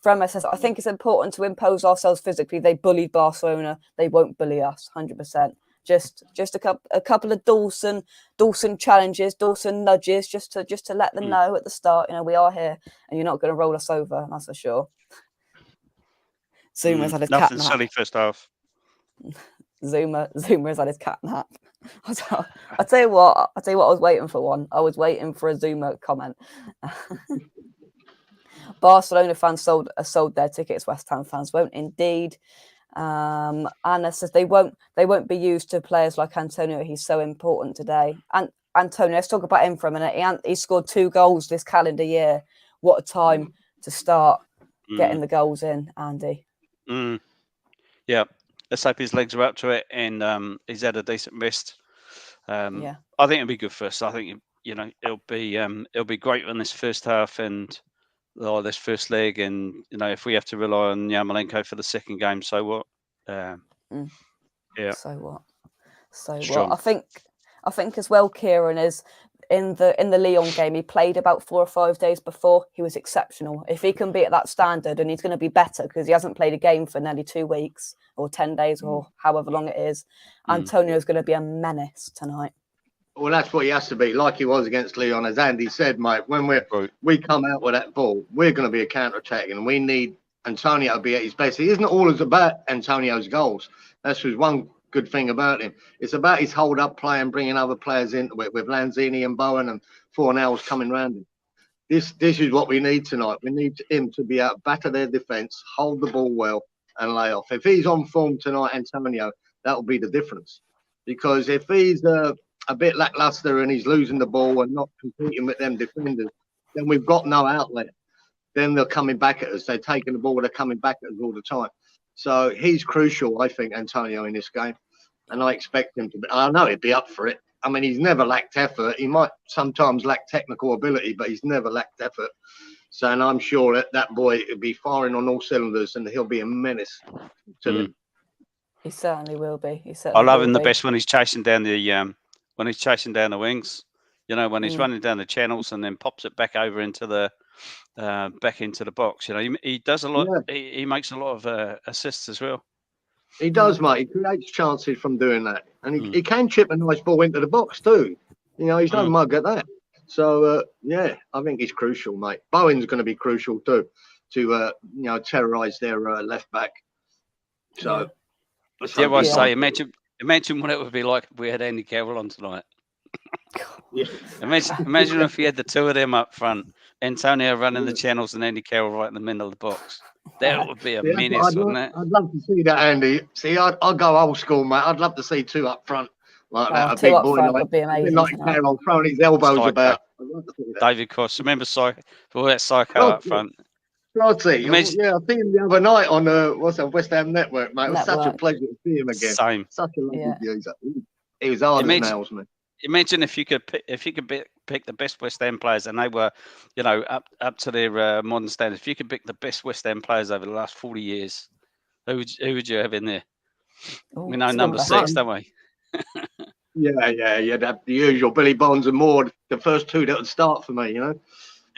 Fremmer says, I think it's important to impose ourselves physically. They bullied Barcelona. They won't bully us, 100%. Just a couple of Dawson challenges, Dawson nudges, just to let them know at the start, we are here and you're not going to roll us over. That's for sure. Zuma's had his cat nap. Silly first half. Zuma has had his cat nap. I'll tell you what I was waiting for one. I was waiting for a Zuma comment. Barcelona fans sold their tickets. West Ham fans won't indeed. Anna says they won't be used to players like Antonio. He's so important today. And Antonio, let's talk about him for a minute. He scored 2 goals this calendar year. What a time to start getting the goals in, Andy. Yeah, let's hope his legs are up to it and he's had a decent rest. I think it'll be good for us. I think it'll be great on this first half and this first leg, and if we have to rely on Yarmolenko for the second game, so what? Yeah. So what? I think as well, Kieran is in the Lyon game. He played about 4 or 5 days before. He was exceptional. If he can be at that standard, and he's going to be better because he hasn't played a game for nearly 2 weeks or 10 days or however long it is. Antonio's going to be a menace tonight. Well, that's what he has to be, like he was against Lyon. As Andy said, mate, when we come out with that ball, we're going to be a counter-attacking, and we need Antonio to be at his best. It isn't always about Antonio's goals. That's just one good thing about him. It's about his hold-up play and bringing other players into it with Lanzini and Bowen and Fornells coming round him. This is what we need tonight. We need him to be able to batter their defence, hold the ball well, and lay off. If he's on form tonight, Antonio, that will be the difference. Because if he's a bit lackluster and he's losing the ball and not competing with them defenders, then we've got no outlet. Then they're coming back at us. They're taking the ball. They're coming back at us all the time. So he's crucial, I think, Antonio, in this game. And I expect him to be. I know he'd be up for it. I mean, he's never lacked effort. He might sometimes lack technical ability, but he's never lacked effort. So, and I'm sure that boy will be firing on all cylinders and he'll be a menace to them. He certainly will be. I love him the best when he's chasing down the wings. When he's running down the channels and then pops it back over into the back into the box. He does a lot. Yeah. He makes a lot of assists as well. He does, mate. He creates chances from doing that, and he can chip a nice ball into the box too. He's no mug at that. So I think he's crucial, mate. Bowen's going to be crucial too to terrorise their left back. So I say, imagine what it would be like if we had Andy Carroll on tonight. Imagine if we had the two of them up front, Antonio running the channels and Andy Carroll right in the middle of the box. That would be a menace, wouldn't it? I'd love to see that, Andy. See, I'd go old school, mate. I'd love to see 2 up front like that. A big boy would be amazing, like Carroll throwing his elbows about. David Cross, remember for all that psycho up front. I've seen him the other night on West Ham Network, mate. It was such a pleasure to see him again. Same. Such a lovely geezer. He was hard as nails, man. Imagine if you could pick the best West Ham players, and they were, up to their modern standards. If you could pick the best West Ham players over the last 40 years, who would you have in there? We know number 6, don't we? Yeah. You'd have the usual Billy Bonds and Moore, the first 2 that would start for me,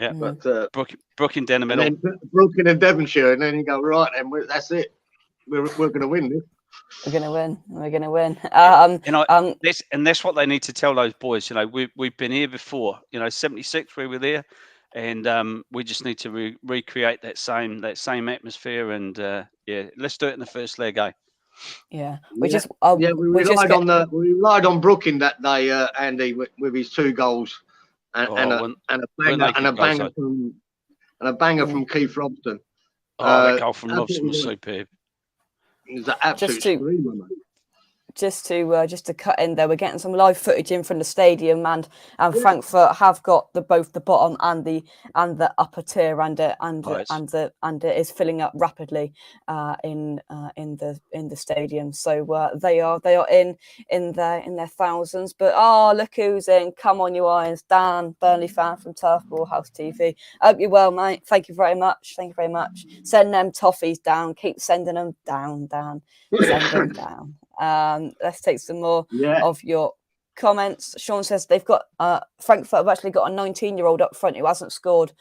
Yeah, but Brooking down the middle. And then Brooking and Devonshire, and then you go, right, then that's it. We're going to win this. We're going to win. That's what they need to tell those boys. We've been here before. 76 we were there, and we just need to recreate that same atmosphere. And let's do it in the first leg, eh? Yeah, we relied on Brooking that day, Andy, with his 2 goals and a banger from Keith Robson. that goal from Robson was superb. It was an absolute screamer, mate. Just to cut in there, we're getting some live footage in from the stadium, and Frankfurt have got both the bottom and the upper tier, and it is filling up rapidly in the stadium. So they are in their thousands. But look who's in! Come on, you Irons, Dan, Burnley fan from Turf Ball House TV. Hope you're well, mate. Thank you very much. Send them toffees down. Keep sending them down, Dan. Send them down. Let's take some more of your comments. Sean says they've got Frankfurt have actually got a 19-year-old up front who hasn't scored.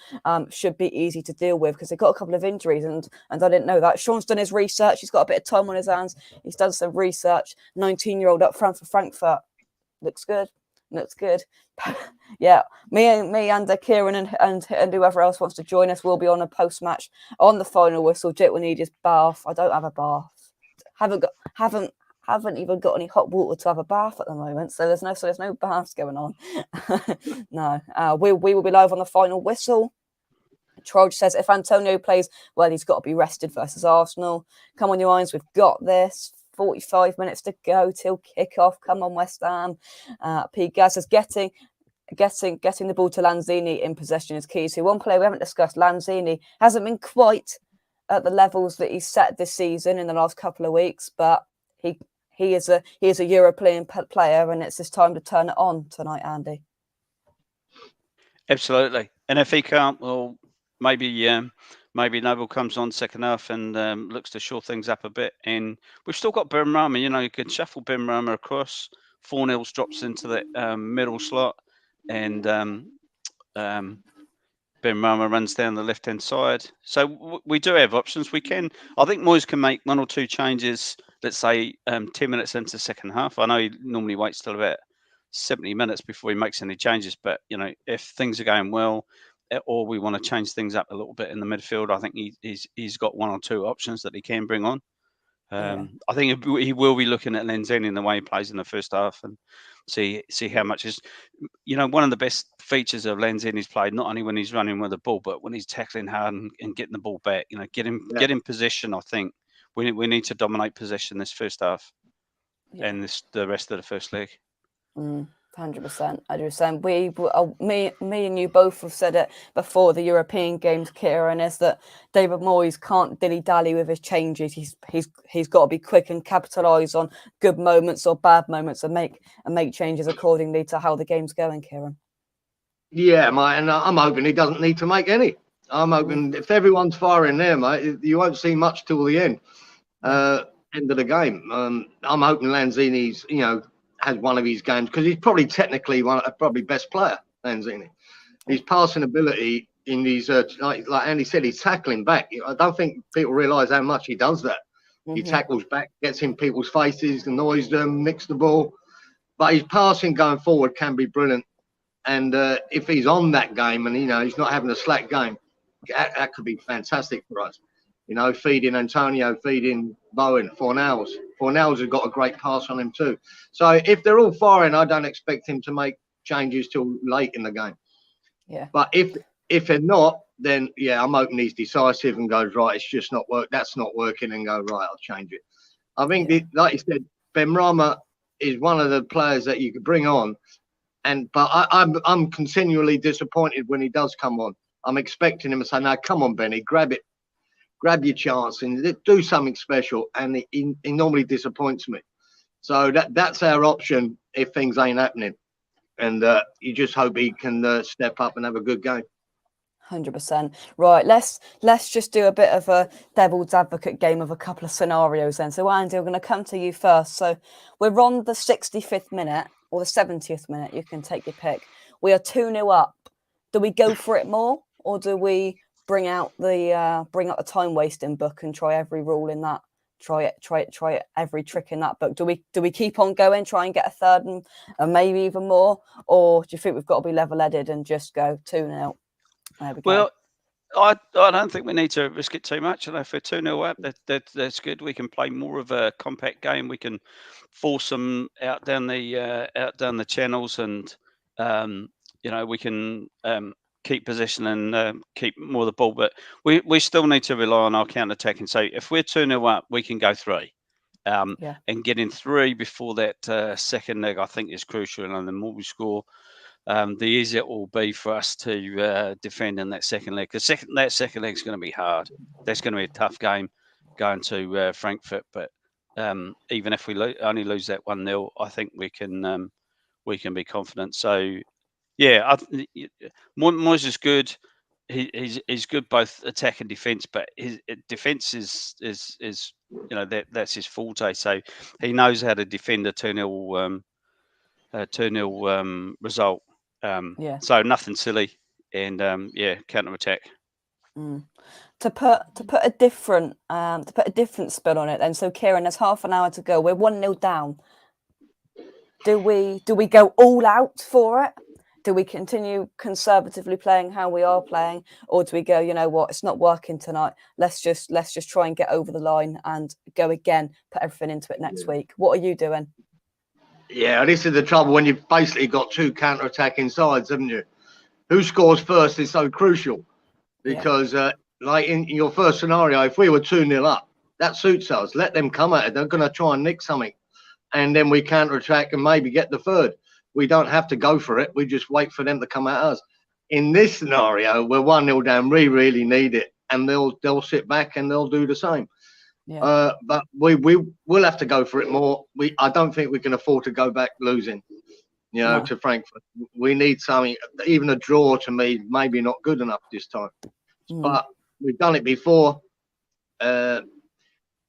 Should be easy to deal with because they've got a couple of injuries, and I didn't know that. Sean's done his research. He's got a bit of time on his hands. He's done some research. 19-year-old up front for Frankfurt. Looks good. Yeah, me and Kieran and whoever else wants to join us will be on a post-match on the final whistle. Jit will need his bath. I don't have a bath. Haven't even got any hot water to have a bath at the moment, so there's no baths going on. No, we will be live on the final whistle. Troj says if Antonio plays well, he's got to be rested versus Arsenal. Come on, you Irons, we've got this. 45 minutes to go till kickoff. Come on, West Ham. P. Gaz says getting the ball to Lanzini in possession is key. So one player we haven't discussed, Lanzini, hasn't been quite at the levels that he's set this season in the last couple of weeks, but he is a European player, and it's his time to turn it on tonight, Andy. Absolutely, and if he can't, well, maybe Noble comes on second half and looks to shore things up a bit. And we've still got Benrahma. You can shuffle Benrahma across. 4-0 drops into the middle slot, and Benrahma runs down the left-hand side. So we do have options. We can. I think Moyes can make 1 or 2 changes. Let's say 10 minutes into the second half. I know he normally waits till about 70 minutes before he makes any changes. But if things are going well, or we want to change things up a little bit in the midfield, I think he's got 1 or 2 options that he can bring on. I think he will be looking at Lanzini and the way he plays in the first half and see how much is. One of the best features of Lanzini's play, not only when he's running with the ball, but when he's tackling hard and getting the ball back. Get in position. I think we need to dominate possession this first half and the rest of the first leg. 100%. I do saying me and you both have said it before the European games, Kieran, is that David Moyes can't dilly-dally with his changes. He's got to be quick and capitalise on good moments or bad moments and make changes accordingly to how the game's going, Kieran. Yeah, mate, and I'm hoping he doesn't need to make any. I'm hoping if everyone's firing there, mate, you won't see much till the end of the game. I'm hoping Lanzini's, has one of his games because he's probably technically probably best player. Lanzini, his passing ability in these like Andy said, he's tackling back. I don't think people realise how much he does that. He tackles back, gets in people's faces, annoys them, nicks the ball. But his passing going forward can be brilliant. And if he's on that game and he's not having a slack game, that could be fantastic for us. Feeding Antonio, feeding Bowen. Fornals has got a great pass on him too. So if they're all firing, I don't expect him to make changes till late in the game. Yeah. But if they're not, then I'm hoping he's decisive and goes, right, it's just not work. That's not working, and go, right, I'll change it. I think like you said, Benrahma is one of the players that you could bring on, but I'm continually disappointed when he does come on. I'm expecting him to say, no, come on, Benny, grab it. Grab your chance and do something special, and he normally disappoints me. So that's our option if things ain't happening, and you just hope he can step up and have a good game. 100%. Right, let's just do a bit of a devil's advocate game of a couple of scenarios then. So Andy, I'm going to come to you first. So we're on the 65th minute or the 70th minute. You can take your pick. We are 2-0 up. Do we go for it more, or do we bring out the time wasting book and try every rule in that? Try it every trick in that book. Do we keep on going, try and get a third and maybe even more, or do you think we've got to be level-headed and just go 2-0? There we go. Well, I don't think we need to risk it too much. And if we're 2-0 up, that's good. We can play more of a compact game. We can force them out down the channels, and we can keep possession and keep more of the ball. But we still need to rely on our counter-attacking. So if we're 2-0 up, we can go 3. And getting 3 before that second leg, I think, is crucial. And the more we score, the easier it will be for us to defend in that second leg. Because that second leg is going to be hard. That's going to be a tough game going to Frankfurt. But even if we only lose that 1-0, I think we can be confident. So, yeah, Moyes is good. He's good both attack and defence, but his defence is that's his forte. So he knows how to defend a 2-0 result. So nothing silly, and counter attack. To put a different spin on it, then. So Kieran, there's half an hour to go. We're 1-0 down. Do we go all out for it? Do we continue conservatively playing how we are playing, or do we go, you know what, it's not working tonight. Let's just try and get over the line and go again. Put everything into it next week. What are you doing? Yeah, this is the trouble when you've basically got 2 counter-attacking sides, haven't you? Who scores first is so crucial because, like in your first scenario, if we were 2-0 up, that suits us. Let them come at it. They're going to try and nick something, and then we counter-attack and maybe get the third. We don't have to go for it. We just wait for them to come at us. In this scenario, we're 1-0 down. We really need it, and they'll sit back and they'll do the same. But we will have to go for it more. I don't think we can afford to go back losing, to Frankfurt. We need something. Even a draw to me, maybe not good enough this time. But we've done it before. And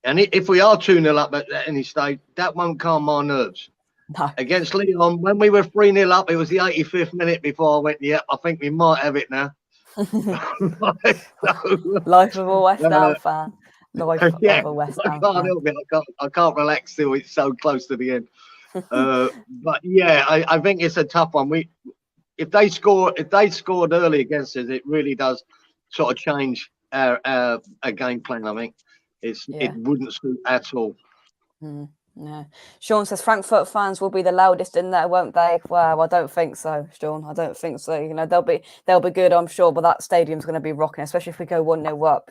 if we are 2-0 up at any stage, that won't calm my nerves. No. Against Lyon, when we were 3-0 up, it was the 85th minute before I went, I think we might have it now. Life of a West Ham fan. Life of a West Ham fan. Help it. I can't relax till it's so close to the end. But yeah, I think it's a tough one. If they scored early against us, it really does sort of change our game plan. I think it wouldn't suit at all. Yeah. Sean says Frankfurt fans will be the loudest in there, won't they? Well, I don't think so, Sean. I don't think so. They'll be good, I'm sure, but that stadium's going to be rocking, especially if we go 1-0 up.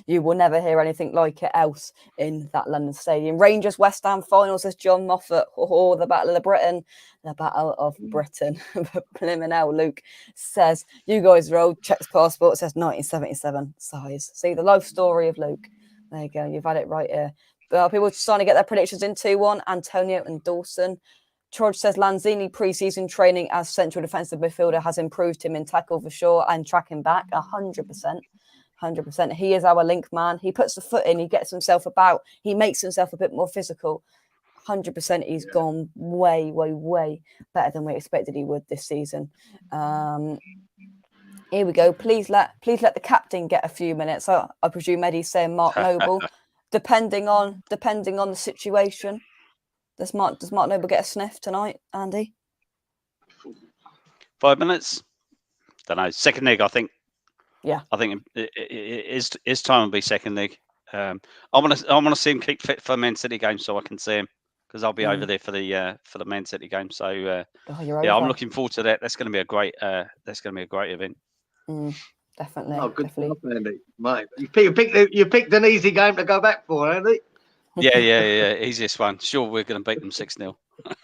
You will never hear anything like it else in that London stadium. Rangers West Ham final, says John Moffat. The Battle of Britain. The Battle of Britain. Blimmin' Luke says, you guys are old. Checks passport, says 1977 size. See, the life story of Luke. There you go. You've had it right here. People are starting to get their predictions in 2-1. Antonio and Dawson. George says Lanzini pre-season training as central defensive midfielder has improved him in tackle for sure and tracking back 100%. 100%. He is our link man. He puts the foot in. He gets himself about. He makes himself a bit more physical. 100%. He's gone way, way, way better than we expected he would this season. Here we go. Please let the captain get a few minutes. I presume Eddie's saying Mark Noble. Depending on the situation, does Mark Noble get a sniff tonight, Andy? 5 minutes. Don't know. Second leg, I think. Yeah. I think his time will be second leg. I want to see him keep fit for Man City game so I can see him because I'll be over there for the Man City game. So I'm looking forward to that. That's going to be a great event. Definitely. Oh, good definitely. stuff, Andy. Mate, you picked an easy game to go back for, Andy. Yeah. Easiest one. Sure, we're going to beat them 6-0.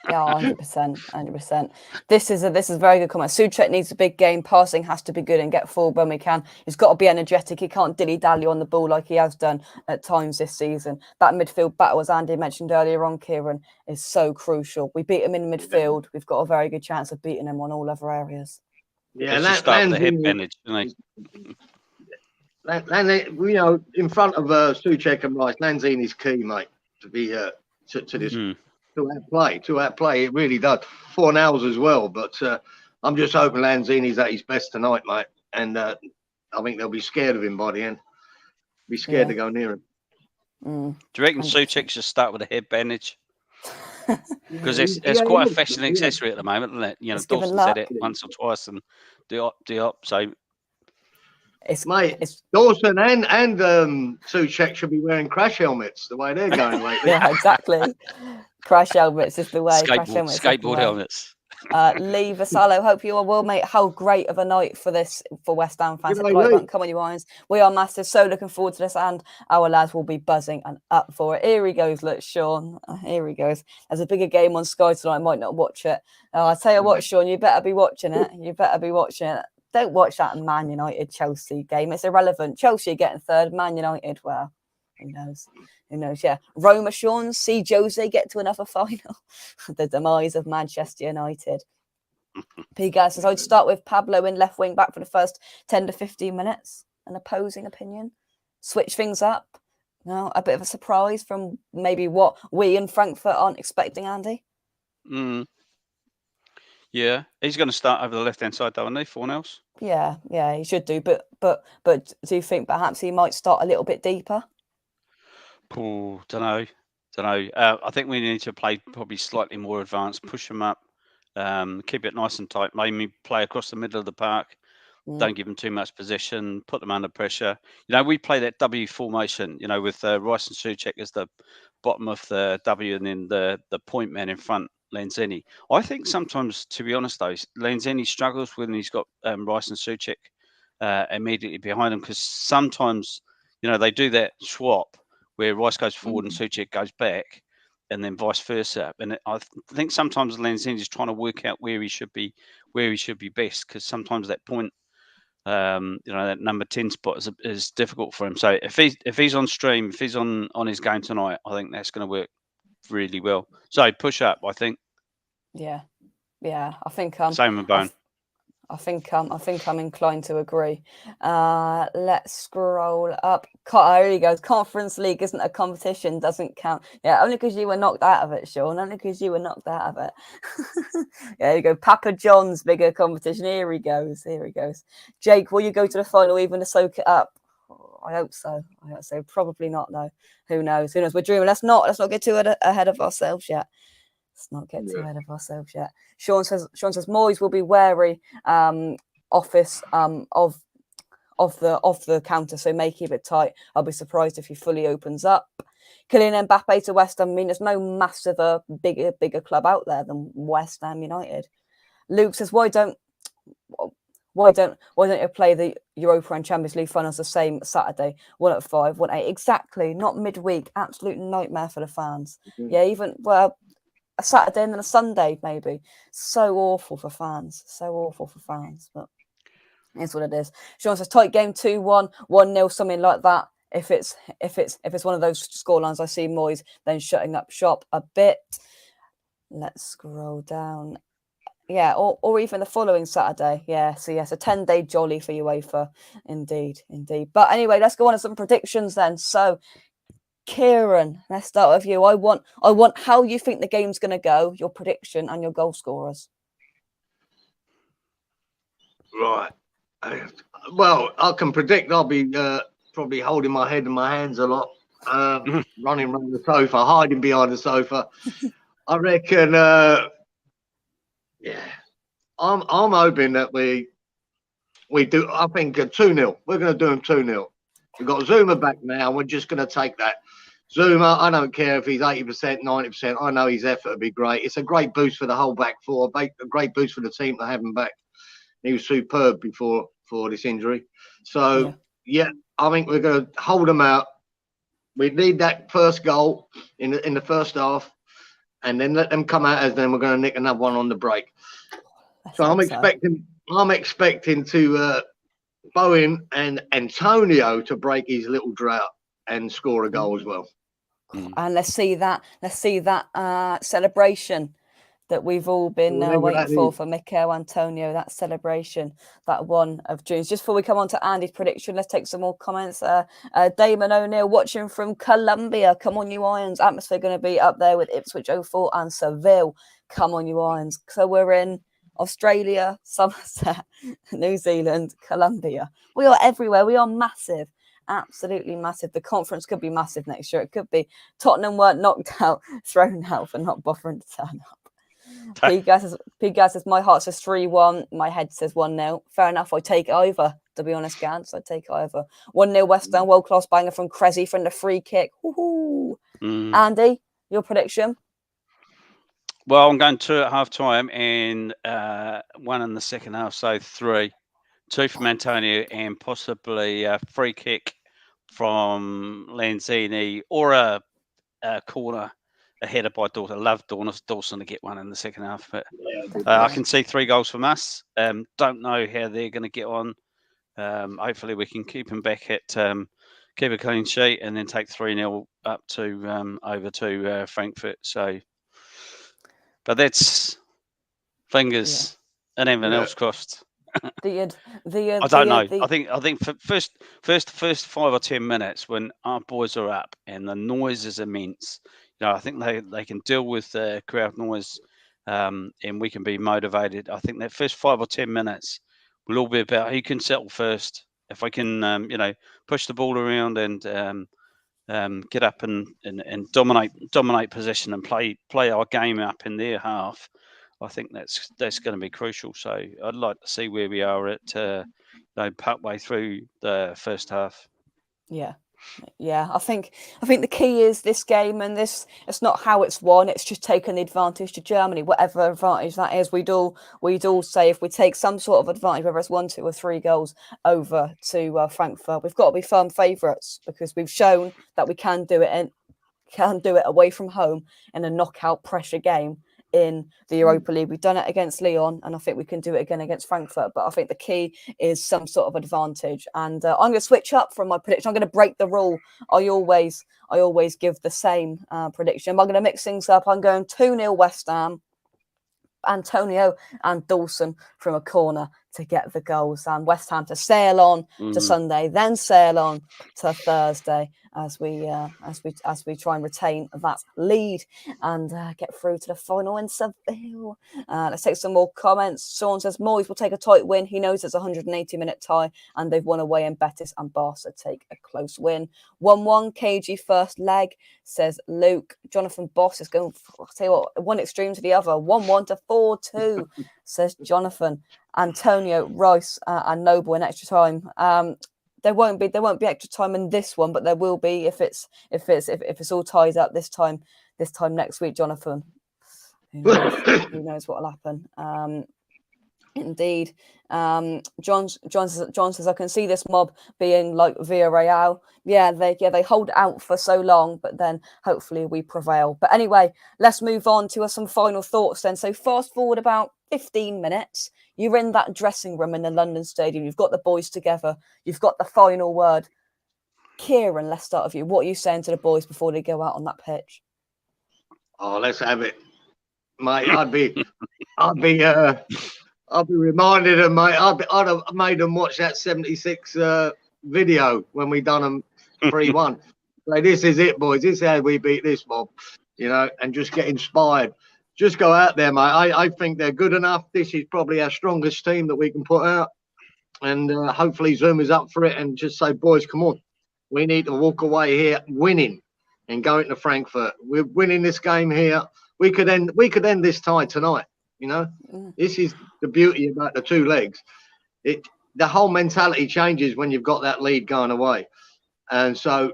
Yeah, 100%. This is a very good comment. Souček needs a big game. Passing has to be good and get forward when we can. He's got to be energetic. He can't dilly-dally on the ball like he has done at times this season. That midfield battle, as Andy mentioned earlier on, Kieran, is so crucial. We beat him in midfield. We've got a very good chance of beating him on all other areas. Yeah, let's start with the head bandage, in front of Souček and Rice, Lanzini's key, mate, to be to this to outplay. It really does. 4 hours as well, but I'm just hoping Lanzini's at his best tonight, mate, and I think they'll be scared of him by the end. Be scared to go near him. Do you reckon Souček should start with a head bandage? Because it's quite a fashion accessory at the moment, isn't it? Dawson said it once or twice, and Diop. So, Dawson and Souček should be wearing crash helmets the way they're going lately. Yeah, exactly. Crash helmets is the way. Skateboard helmets. Lee Vasallo, hope you are well, mate. How great of a night for West Ham fans. Come on, you irons. We are massive. So looking forward to this, and our lads will be buzzing and up for it. Here he goes, look, Sean. Here he goes. There's a bigger game on Sky tonight. I might not watch it. I'll tell you what, Sean, you better be watching it. You better be watching it. Don't watch that Man United Chelsea game. It's irrelevant. Chelsea getting third, Man United, well, who knows? Who knows? Yeah. Roma, Sean, see Jose get to another final. The demise of Manchester United. P. Gas says, I'd start with Pablo in left wing back for the first 10 to 15 minutes. An opposing opinion. Switch things up. No, a bit of a surprise from maybe what we in Frankfurt aren't expecting, Andy. Yeah, he's going to start over the left-hand side, though, isn't he? 4-0. Yeah, he should do. But do you think perhaps he might start a little bit deeper? Don't know. I think we need to play probably slightly more advanced, push them up, keep it nice and tight, maybe play across the middle of the park. Don't give them too much position, put them under pressure. We play that W formation, with Rice and Souček as the bottom of the W and then the point man in front, Lanzini. I think sometimes, to be honest, though, Lanzini struggles when he's got Rice and Souček immediately behind him, because sometimes, they do that swap where Rice goes forward and Souček goes back, and then vice versa. And I think sometimes Lanzini is trying to work out where he should be best, because sometimes that point, that number 10 spot is difficult for him. So if he's on stream, if he's on his game tonight, I think that's going to work really well. So push up, I think. Yeah, I think same with Bone. I think I'm inclined to agree. Let's scroll up. Here he goes. Conference League isn't a competition, doesn't count. Yeah, only because you were knocked out of it, Sean. Only because you were knocked out of it. There you go. Papa John's bigger competition. Here he goes. Jake, will you go to the final even to soak it up? Oh, I hope so. Probably not, though. Who knows? We're dreaming. Let's not get too ahead of ourselves yet. Let's not get too ahead of ourselves yet. Sean says Moyes will be wary of the counter, so may keep it tight. I'll be surprised if he fully opens up. Kylian Mbappe to West Ham. I mean, there's no massive bigger club out there than West Ham United. Luke says, why don't you play the Europa and Champions League finals the same Saturday, 1 at 5, 1 at 8? Exactly, not midweek. Absolute nightmare for the fans. Yeah, even a Saturday and then a Sunday, maybe. So awful for fans. But it's what it is. Sean says tight game, 2-1, 1-0, something like that. If it's one of those scorelines, I see Moyes then shutting up shop a bit. Let's scroll down. Yeah, or even the following Saturday. Yeah, so yes, a 10-day jolly for UEFA. Indeed. But anyway, let's go on to some predictions then. So Kieran, let's start with you. I want how you think the game's going to go, your prediction and your goal scorers. Right. Well, I can predict I'll be probably holding my head in my hands a lot, running around the sofa, hiding behind the sofa. I reckon, I'm hoping that we do, I think, 2-0. We're going to do them 2-0. We've got Zuma back now. We're just going to take that. Zuma, I don't care if he's 80%, 90%. I know his effort will be great. It's a great boost for the whole back four, a great boost for the team to have him back. He was superb before this injury. So, I think we're going to hold them out. We need that first goal in the first half, and then let them come out as then we're going to nick another one on the break. So I'm expecting to Bowen and Antonio to break his little drought and score a goal as well. And let's see that celebration that we've all been waiting for Mikel Antonio, that celebration, that 1 of June. Just before we come on to Andy's prediction, let's take some more comments. Damon O'Neill watching from Colombia. Come on, you Irons. Atmosphere going to be up there with Ipswich 04 and Seville. Come on, you Irons. So we're in Australia, Somerset, New Zealand, Colombia. We are everywhere. We are massive. Absolutely massive. The conference could be massive next year. It could be Tottenham weren't knocked out, thrown out for not bothering to turn up. P. Gas says, my heart says 3-1. My head says 1-0. Fair enough. I take it over. To be honest, Gans, I take it over. 1-0 West Ham. World-class banger from Cressy from the free kick. Woohoo! Andy, your prediction? Well, I'm going 2 at half time and 1 in the second half, so 3. 2 from Antonio and possibly a free kick from Lanzini or a corner, a header by Dawson. I love Dawson to get 1 in the second half, but I can see 3 goals from us. Don't know how they're going to get on. Hopefully we can keep them back at keep a clean sheet and then take 3-0 up to over to Frankfurt. So, but that's fingers and everything else crossed. I don't know. I think for first 5 or 10 minutes when our boys are up and the noise is immense, I think they can deal with the crowd noise, and we can be motivated. I think that first 5 or 10 minutes will all be about who can settle first. If I can, push the ball around and get up and dominate possession and play our game up in their half, I think that's going to be crucial. So I'd like to see where we are at partway through the first half. Yeah, I think the key is this game, and it's not how it's won. It's just taking the advantage to Germany, whatever advantage that is. We'd all say if we take some sort of advantage, whether it's 1, 2, or 3 goals over to Frankfurt, we've got to be firm favourites because we've shown that we can do it and can do it away from home in a knockout pressure game in the Europa League. We've done it against Lyon, and I think we can do it again against Frankfurt. But I think the key is some sort of advantage. And I'm going to switch up from my prediction. I'm going to break the rule. I always give the same prediction. I'm going to mix things up. I'm going 2-0 West Ham. Antonio and Dawson from a corner to get the goals, and West Ham to sail on to Sunday, then sail on to Thursday as we try and retain that lead and get through to the final in Seville. Let's take some more comments. Sean says Moyes will take a tight win. He knows it's a 180-minute tie and they've won away, and Betis and Barca take a close win. 1-1 KG first leg, says Luke. Jonathan Boss is going, I'll tell you what, one extreme to the other. 1-1 to 4-2, says Jonathan. Antonio, Rice, and Noble in extra time. There won't be extra time in this one, but there will be if it's all tied up this time next week, Jonathan. Who knows what will happen? Indeed. John says I can see this mob being like Villarreal. Yeah, they hold out for so long, but then hopefully we prevail. But anyway, let's move on to some final thoughts then. So fast forward about 15 minutes. You're in that dressing room in the London Stadium. You've got the boys together. You've got the final word. Kieran, let's start with you. What are you saying to the boys before they go out on that pitch? Oh, let's have it, mate. I'd be reminded of, mate. I'd have made them watch that 76 video when we done them 3-1. Like, this is it, boys. This is how we beat this mob, and just get inspired. Just go out there, mate. I think they're good enough. This is probably our strongest team that we can put out. And hopefully Zoom is up for it and just say, boys, come on. We need to walk away here winning and go into Frankfurt. We're winning this game here. We could end this tie tonight, This is the beauty about the 2 legs. The whole mentality changes when you've got that lead going away. And so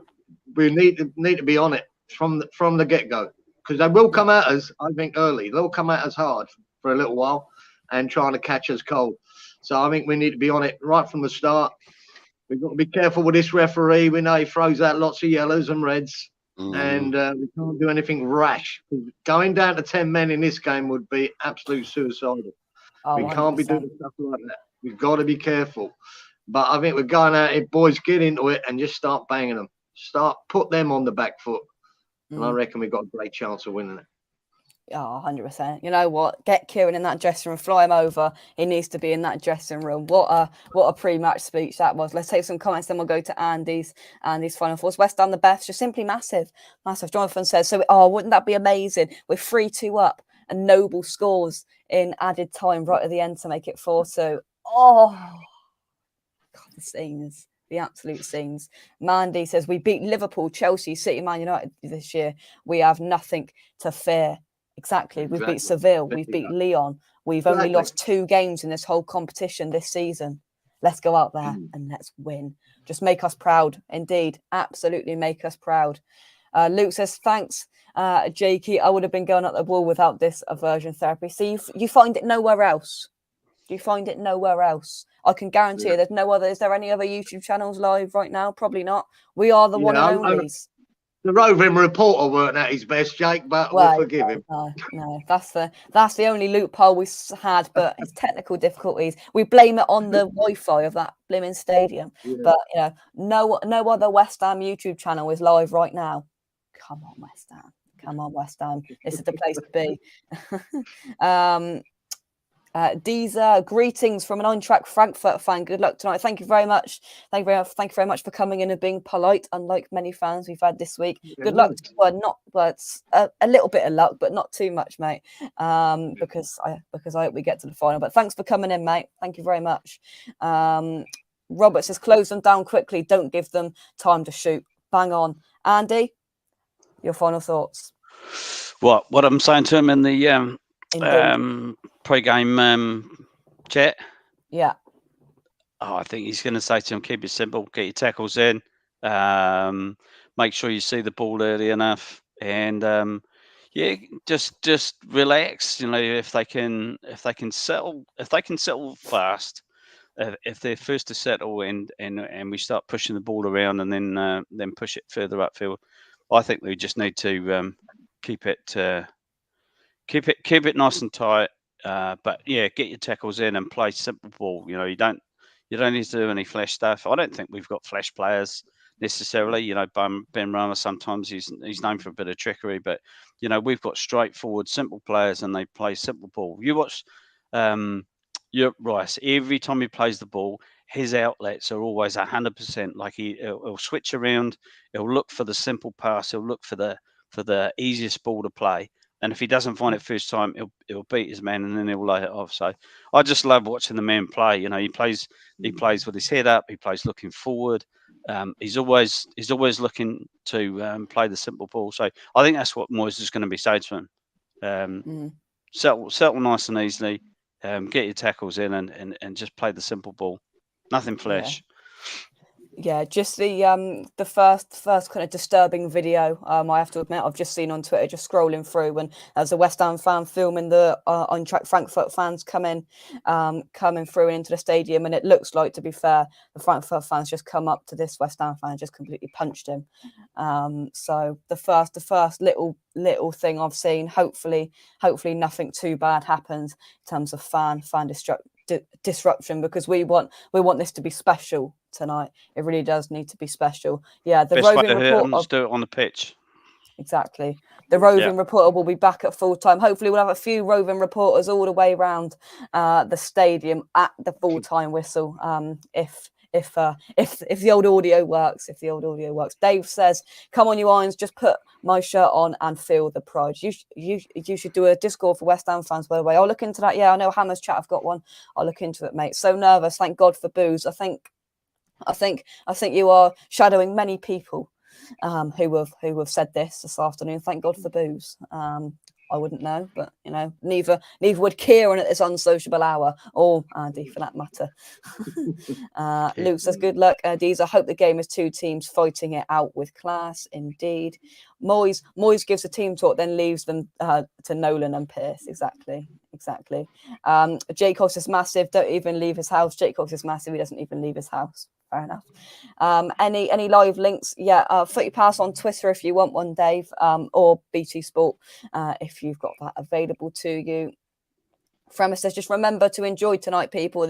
we need to be on it from the get-go. Because they will come at us, I think, early. They'll come at us hard for a little while and trying to catch us cold. So I think we need to be on it right from the start. We've got to be careful with this referee. We know he throws out lots of yellows and reds. And we can't do anything rash. Going down to 10 men in this game would be absolute suicidal. We can't 100%. Be doing stuff like that. We've got to be careful. But I think we're going out here, boys, get into it and just start banging them. Put them on the back foot. And I reckon we've got a great chance of winning it. Oh, 100%. You know what? Get Kieran in that dressing room, fly him over. He needs to be in that dressing room. What a pre-match speech that was. Let's take some comments, then we'll go to Andy's final thoughts. West Ham the best, just simply massive. Jonathan says, wouldn't that be amazing? We're 3-2 up and Noble scores in added time right at the end to make it 4-2. Oh, God, the scenes. The absolute scenes. Mandy says, we beat Liverpool, Chelsea, City, Man United this year. We have nothing to fear. Exactly. We've beat Seville. We've beat Lyon. We've only lost 2 games in this whole competition this season. Let's go out there and let's win. Just make us proud. Indeed. Absolutely make us proud. Luke says, thanks, Jakey. I would have been going up the wall without this aversion therapy. So you find it nowhere else? Do you find it nowhere else? I can guarantee you there's no other. Is there any other YouTube channels live right now? Probably not. We are the one and onlys. The roving reporter weren't at his best, Jake, but we'll forgive him. No, that's the only loophole we had, but it's technical difficulties. We blame it on the Wi-Fi of that blimmin' stadium. Yeah. But you know, no other West Ham YouTube channel is live right now. Come on, West Ham. Come on, West Ham. This is the place to be. Deezer, greetings from an on-track Frankfurt fan. Good luck tonight. Thank you very much. Thank you very much for coming in and being polite, unlike many fans we've had this week. Good luck. A little bit of luck, but not too much, mate. Because I hope we get to the final. But thanks for coming in, mate. Thank you very much. Robert says, close them down quickly. Don't give them time to shoot. Bang on. Andy, your final thoughts. What I'm saying to him in the pre-game chat. Yeah. Oh, I think he's going to say to him, keep it simple, get your tackles in, make sure you see the ball early enough, and just relax. You know, if they can settle fast, if they're first to settle and we start pushing the ball around and then push it further upfield, I think we just need to keep it nice and tight. But yeah, get your tackles in and play simple ball. You know, you don't need to do any flash stuff. I don't think we've got flash players necessarily. You know, Ben Rama, sometimes he's known for a bit of trickery, but you know, we've got straightforward, simple players, and they play simple ball. You watch Rice. Every time he plays the ball, his outlets are always 100%. Like he'll switch around. He'll look for the simple pass. He'll look for the easiest ball to play. And if he doesn't find it first time, he'll beat his man and then he'll lay it off. So I just love watching the man play. You know, he plays with his head up. He plays looking forward. He's always looking to play the simple ball. So I think that's what Moyes is going to be saying to him. Settle nice and easily. Get your tackles in and just play the simple ball. Nothing flash. Yeah, just the first kind of disturbing video, I have to admit, I've just seen on Twitter, just scrolling through, and as a West Ham fan filming the on-track Frankfurt fans coming through into the stadium, and it looks like, to be fair, the Frankfurt fans just come up to this West Ham fan and just completely punched him. So the first little thing I've seen, hopefully nothing too bad happens in terms of fan disruption, because we want this to be special tonight. It really does need to be special. Yeah, the best roving reporter, let's do it on the pitch. Exactly. The roving reporter will be back at full time. Hopefully we'll have a few roving reporters all the way around the stadium at the full time whistle. If the old audio works, Dave says, "Come on, you Irons, just put my shirt on and feel the pride." You should do a Discord for West Ham fans, by the way. I'll look into that. Yeah, I know Hammer's chat. I've got one. I'll look into it, mate. So nervous. Thank God for booze. I think you are shadowing many people who have said this afternoon. Thank God for booze. I wouldn't know, but you know, neither would Kieran at this unsociable hour, or Andy for that matter. Luke says, good luck, Deez. I hope the game is two teams fighting it out with class. Indeed. Moyes gives a team talk, then leaves them to Nolan and Pearce. Exactly. Jake Cox is massive. Don't even leave his house. Jake Cox is massive. He doesn't even leave his house. Fair enough. Any live links? Yeah, Footy Pass on Twitter if you want one, Dave, or BT Sport if you've got that available to you. Fremer says, just remember to enjoy tonight, people.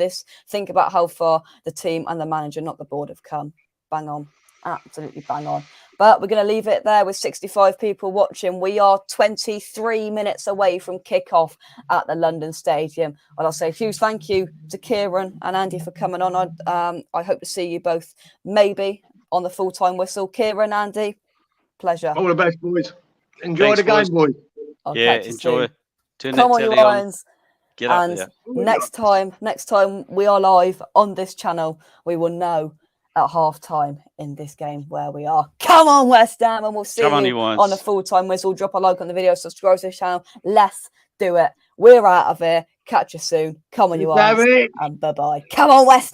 Think about how far the team and the manager, not the board, have come. Bang on. Absolutely bang on. But we're going to leave it there with 65 people watching. We are 23 minutes away from kickoff at the London Stadium. And I'll say a huge thank you to Kieran and Andy for coming on. I hope to see you both maybe on the full-time whistle. Kieran, Andy, pleasure. All the best, boys. Enjoy the game, boys. Yeah, enjoy. Come on, you Irons. Get up and there. next time we are live on this channel, we will know at half-time in this game where we are. Come on, West Ham, and we'll see you on the full-time whistle. Drop a like on the video, subscribe to the channel. Let's do it. We're out of here. Catch you soon. Come on, you Irons, and bye-bye. Come on, West Ham.